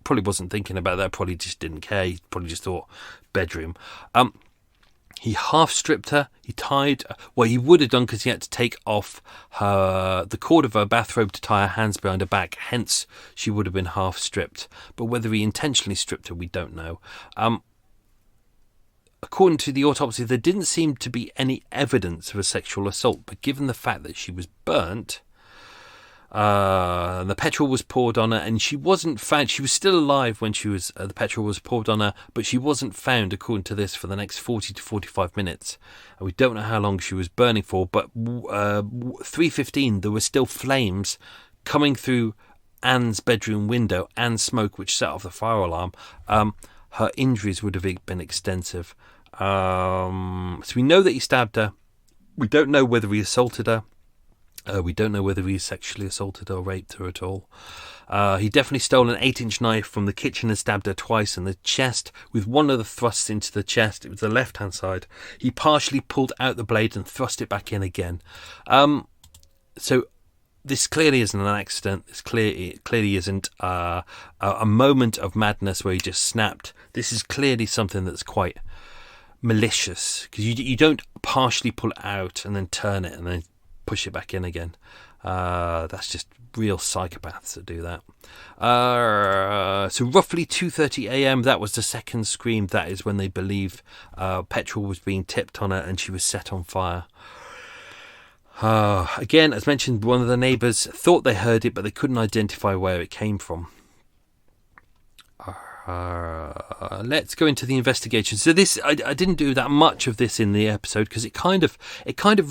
wasn't thinking about that, probably just didn't care. He probably just thought bedroom. He half-stripped her. He tied... Well, he would have done because he had to take off the cord of her bathrobe to tie her hands behind her back. Hence, she would have been half-stripped. But whether he intentionally stripped her, we don't know. According to the autopsy, there didn't seem to be any evidence of a sexual assault. But given the fact that she was burnt... the petrol was poured on her, and she wasn't found. She was still alive when the petrol was poured on her, but she wasn't found, according to this, for the next 40 to 45 minutes. And we don't know how long she was burning for, but 3:15, there were still flames coming through Anne's bedroom window and smoke, which set off the fire alarm. Her injuries would have been extensive. So we know that he stabbed her. We don't know whether he assaulted her. We don't know whether he sexually assaulted or raped her at all. He definitely stole an 8-inch knife from the kitchen and stabbed her twice in the chest, with one of the thrusts into the chest. It was the left-hand side. He partially pulled out the blade and thrust it back in again. So this clearly isn't an accident. This clearly isn't a moment of madness where he just snapped. This is clearly something that's quite malicious, because you don't partially pull it out and then turn it and then push it back in again. That's just real psychopaths that do that. So roughly 2:30 a.m, that was the second scream. That is when they believe petrol was being tipped on her and she was set on fire. Again, as mentioned, one of the neighbours thought they heard it, but they couldn't identify where it came from. Let's go into the investigation. So this, I didn't do that much of this in the episode because it kind of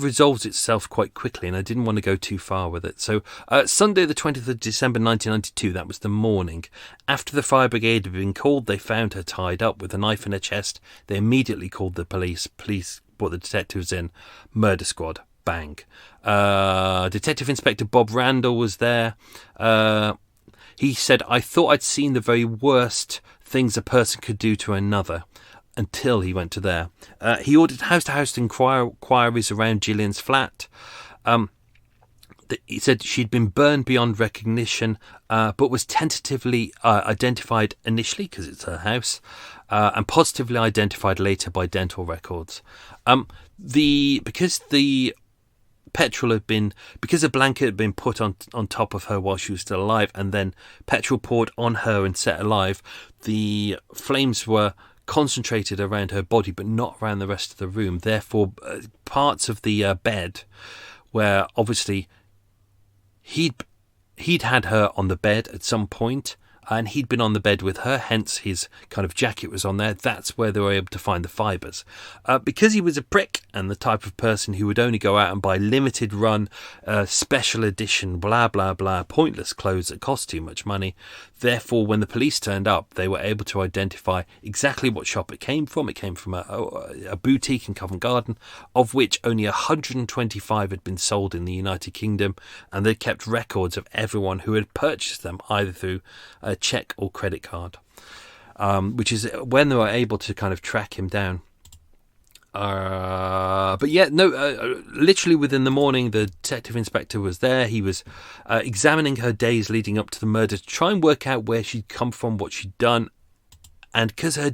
resolves itself quite quickly, and I didn't want to go too far with it. So Sunday the 20th of December 1992, that was the morning. After the fire brigade had been called, they found her tied up with a knife in her chest. They immediately called the police. Police brought the detectives in. Murder squad. Bang. Detective Inspector Bob Randall was there. He said, I thought I'd seen the very worst things a person could do to another until he went to there. He ordered house-to-house inquiries around Gillian's flat. He said she'd been burned beyond recognition, but was tentatively identified initially, because it's her house, and positively identified later by dental records. Because a blanket had been put on top of her while she was still alive, and then petrol poured on her and set alive, the flames were concentrated around her body but not around the rest of the room. Therefore, parts of the bed where obviously he'd had her on the bed at some point, and he'd been on the bed with her, hence his kind of jacket was on there. That's where they were able to find the fibres. Because he was a prick and the type of person who would only go out and buy limited run, special edition, blah, blah, blah, pointless clothes that cost too much money, therefore, when the police turned up, they were able to identify exactly what shop it came from. It came from a boutique in Covent Garden, of which only 125 had been sold in the United Kingdom, and they kept records of everyone who had purchased them, either through a cheque or credit card, which is when they were able to kind of track him down. But yeah, no, literally within the morning, the detective inspector was there. He was examining her days leading up to the murder to try and work out where she'd come from, what she'd done. And because her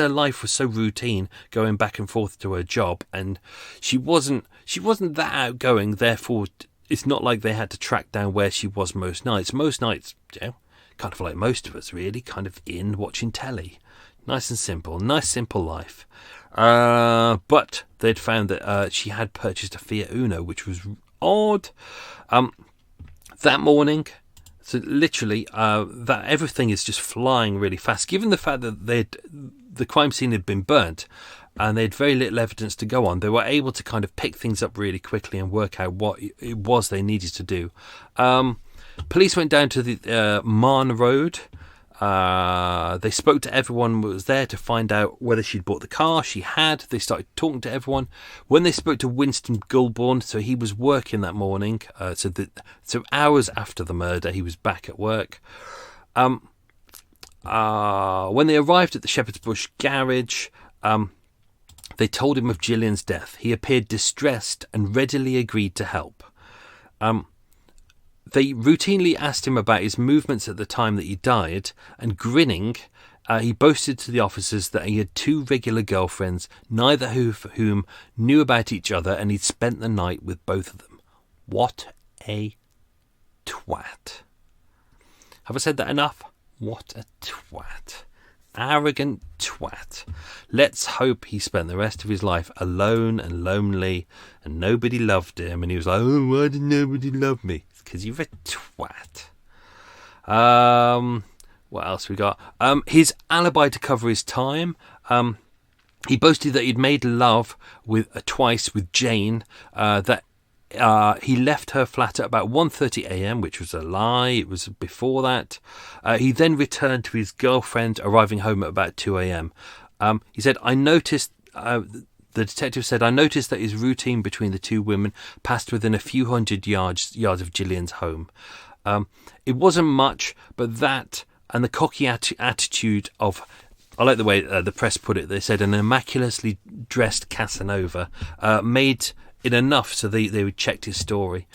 life was so routine, going back and forth to her job, and she wasn't that outgoing, therefore it's not like they had to track down where she was most nights. Most nights, kind of like most of us really, kind of in watching telly. Nice and simple, nice simple life. But they'd found that she had purchased a Fiat Uno, which was odd. That morning, so literally, that everything is just flying really fast. Given the fact that the crime scene had been burnt, and they had very little evidence to go on, they were able to kind of pick things up really quickly and work out what it was they needed to do. Police went down to the Marne Road. They spoke to everyone who was there to find out whether she'd bought the car. She had. They started talking to everyone. When they spoke to Winston Goulbourne, so he was working that morning, so hours after the murder, he was back at work. When they arrived at the Shepherd's Bush garage, they told him of Gillian's death. He appeared distressed and readily agreed to help. They routinely asked him about his movements at the time that he died, and grinning, he boasted to the officers that he had 2 regular girlfriends, neither of whom knew about each other, and he'd spent the night with both of them. What a twat. Have I said that enough? What a twat. Arrogant twat. Let's hope he spent the rest of his life alone and lonely, and nobody loved him, and he was like, oh, why did nobody love me? Because you're a twat. What else we got? His alibi to cover his time. He boasted that he'd made love twice with Jane. That he left her flat at about 1:30 a.m, which was a lie. It was before that. He then returned to his girlfriend, arriving home at about 2 a.m. He said, I noticed... The detective said, I noticed that his routine between the 2 women passed within a few hundred yards of Gillian's home. It wasn't much, but that and the cocky attitude of, I like the way the press put it, they said an immaculately dressed Casanova, made it enough so they checked his story.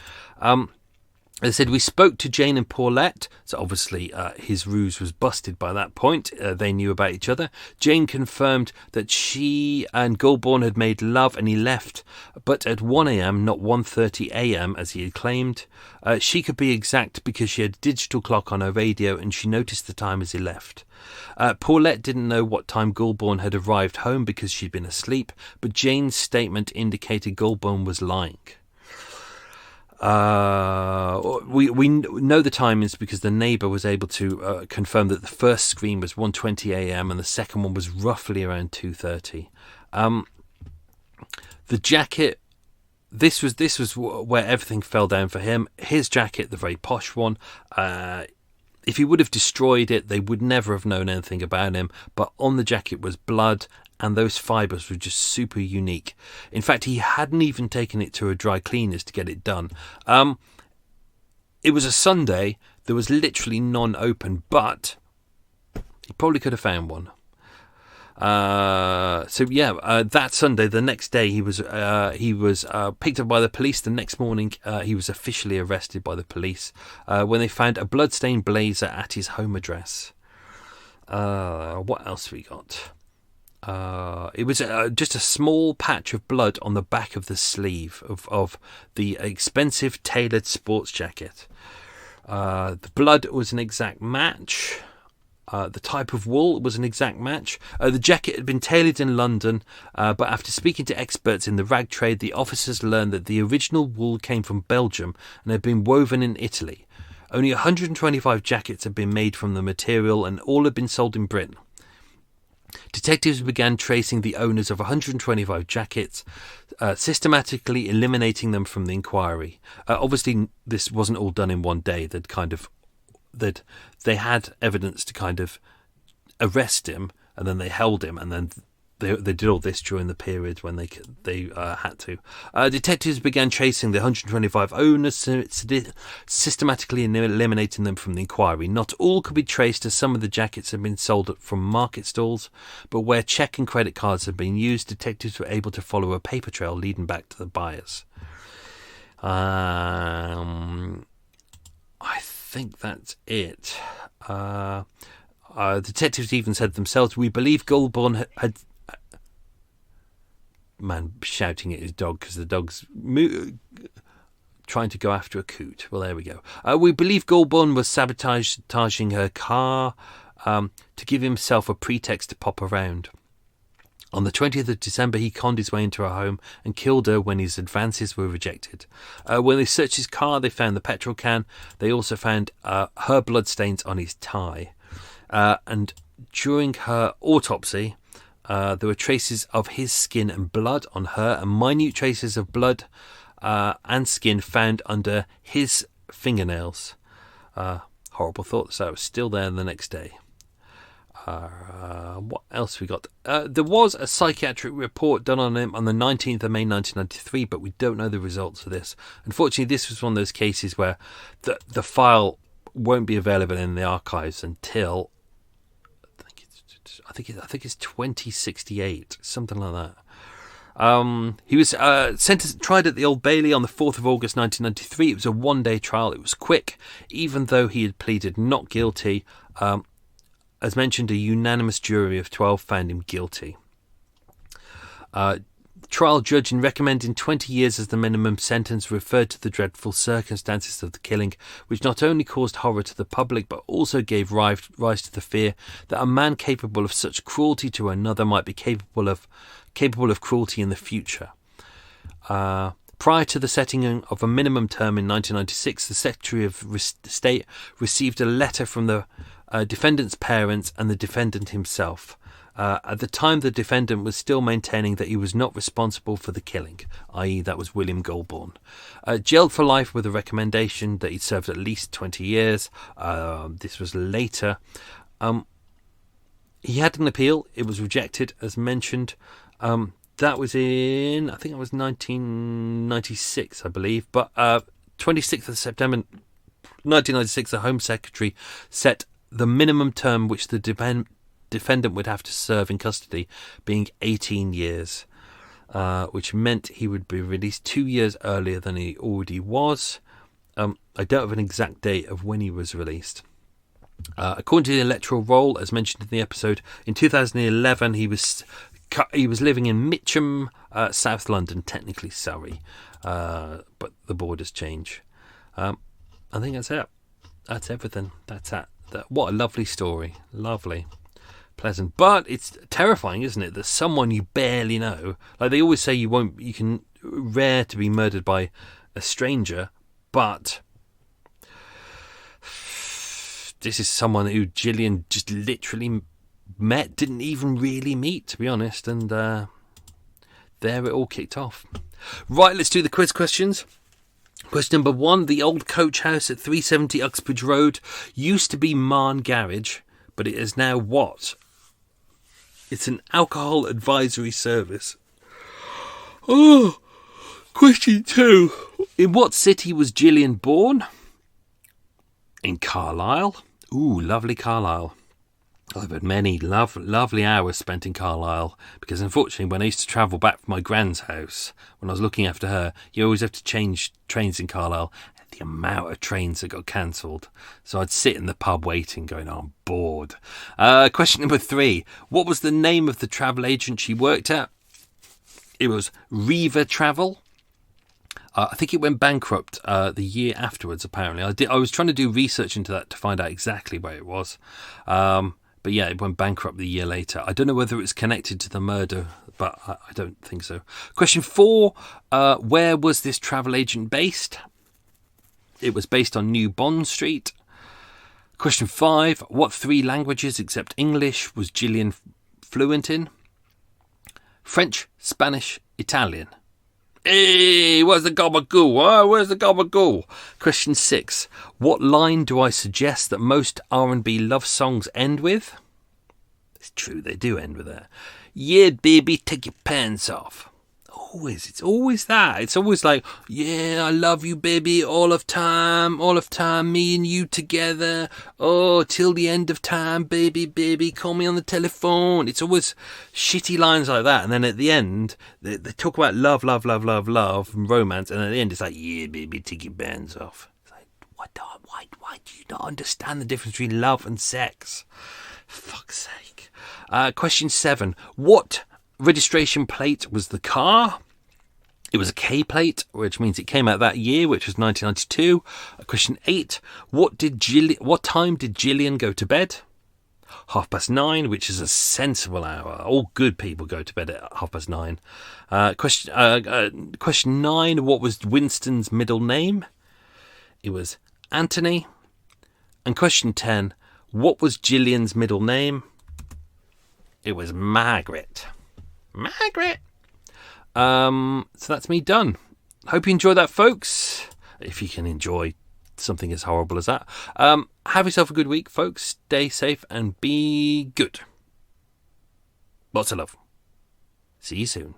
They said, we spoke to Jane and Paulette, so obviously his ruse was busted by that point. They knew about each other. Jane confirmed that she and Goulbourne had made love and he left, but at 1 a.m, not 1:30 a.m, as he had claimed. She could be exact because she had a digital clock on her radio and she noticed the time as he left. Paulette didn't know what time Goulbourne had arrived home because she'd been asleep, but Jane's statement indicated Goulbourne was lying. We know the timings because the neighbour was able to confirm that the first scream was 1:20 a.m. and the second one was roughly around 2:30. The jacket, this was where everything fell down for him. His jacket, the very posh one, if he would have destroyed it, they would never have known anything about him. But on the jacket was blood, and those fibres were just super unique. In fact, he hadn't even taken it to a dry cleaners to get it done. It was a Sunday. There was literally none open, but he probably could have found one. That Sunday, the next day, he was picked up by the police. The next morning, he was officially arrested by the police when they found a bloodstained blazer at his home address. What else we got? It was just a small patch of blood on the back of the sleeve of the expensive tailored sports jacket. The blood was an exact match. The type of wool was an exact match. The jacket had been tailored in London, but after speaking to experts in the rag trade, the officers learned that the original wool came from Belgium and had been woven in Italy. Only 125 jackets had been made from the material, and all had been sold in Britain. Detectives began tracing the owners of 125 jackets, systematically eliminating them from the inquiry. Obviously, this wasn't all done in one day. They had evidence to kind of arrest him, and then they held him, and then they did all this during the period when they had to. Detectives began tracing the 125 owners, systematically eliminating them from the inquiry. Not all could be traced, as some of the jackets had been sold from market stalls, but where cheque and credit cards had been used, detectives were able to follow a paper trail leading back to the buyers. I think that's it. Detectives even said themselves, "We believe Goulburn had..." Man shouting at his dog because the dog's trying to go after a coot. Well, there we go. "We believe Goulburn was sabotaging her car to give himself a pretext to pop around. On the 20th of December, he conned his way into her home and killed her when his advances were rejected. When they searched his car, they found the petrol can. They also found her bloodstains on his tie. And during her autopsy, there were traces of his skin and blood on her, and minute traces of blood and skin found under his fingernails." Horrible thoughts. That was still there the next day. What else we got? There was a psychiatric report done on him on the 19th of May 1993, but we don't know the results of this. Unfortunately, this was one of those cases where the file won't be available in the archives until I think it's 2068, something like that. He was tried at the Old Bailey on the 4th of August 1993. It was a one-day trial. It was quick, even though he had pleaded not guilty. As mentioned, a unanimous jury of 12 found him guilty. Trial judge, in recommending 20 years as the minimum sentence, referred to the dreadful circumstances of the killing, which not only caused horror to the public, but also gave rise to the fear that a man capable of such cruelty to another might be capable of cruelty in the future. Prior to the setting of a minimum term in 1996, the Secretary of State received a letter from the defendant's parents and the defendant himself. At the time, the defendant was still maintaining that he was not responsible for the killing, i.e. that was William Goulburn. Jailed for life with a recommendation that he'd served at least 20 years. This was later. He had an appeal. It was rejected, as mentioned. That was in, I think it was 1996, I believe. But 26th of September 1996, the Home Secretary set the minimum term which the defendant would have to serve in custody being 18 years, which meant he would be released 2 years earlier than he already was. I don't have an exact date of when he was released. According to the electoral roll, as mentioned in the episode, in 2011 he was living in Mitcham, South London, technically Surrey, but the borders change. I think that's it. That's everything. That's that. What a lovely story. Lovely. Pleasant, but it's terrifying, isn't it, that someone you barely know, like they always say, you can rare to be murdered by a stranger, but this is someone who Gillian just literally met, didn't even really meet, to be honest, and there it all kicked off. Right, let's do the quiz questions. Question number 1: the old coach house at 370 Uxbridge Road used to be Marne Garage, but it is now what? It's an alcohol advisory service. Oh, question 2. In what city was Gillian born? In Carlisle. Ooh, lovely Carlisle. I've had many lovely hours spent in Carlisle, because unfortunately when I used to travel back from my grand's house, when I was looking after her, you always have to change trains in Carlisle. The amount of trains that got cancelled. So I'd sit in the pub waiting, going, oh, I'm bored. Question number 3. What was the name of the travel agent she worked at? It was Riva Travel. I think it went bankrupt the year afterwards, apparently. I was trying to do research into that to find out exactly where it was. But yeah, it went bankrupt the year later. I don't know whether it's connected to the murder, but I don't think so. Question 4. Where was this travel agent based? It was based on New Bond Street. Question 5. What 3 languages except English was Gillian fluent in? French, Spanish, Italian. Hey, where's the gabagool? Huh? Where's the gabagool? Question 6. What line do I suggest that most R&B love songs end with? It's true, they do end with that. Yeah, baby, take your pants off. It's always that. It's always like, yeah, I love you, baby, all of time, me and you together. Oh, till the end of time, baby, call me on the telephone. It's always shitty lines like that. And then at the end, they talk about love, and romance. And at the end, it's like, yeah, baby, take your bands off. It's like, why do you not understand the difference between love and sex? Fuck's sake. Question 7. What registration plate was the car? It was a K plate, which means it came out that year, which was 1992. Question 8. What time did Gillian go to bed? 9:30, which is a sensible hour. All good people go to bed at 9:30. Question 9. What was Winston's middle name? It was Anthony. And question 10. What was Gillian's middle name? It was Margaret. So that's me done. Hope you enjoyed that, folks. If you can enjoy something as horrible as that. Have yourself a good week, folks. Stay safe and be good. Lots of love. See you soon.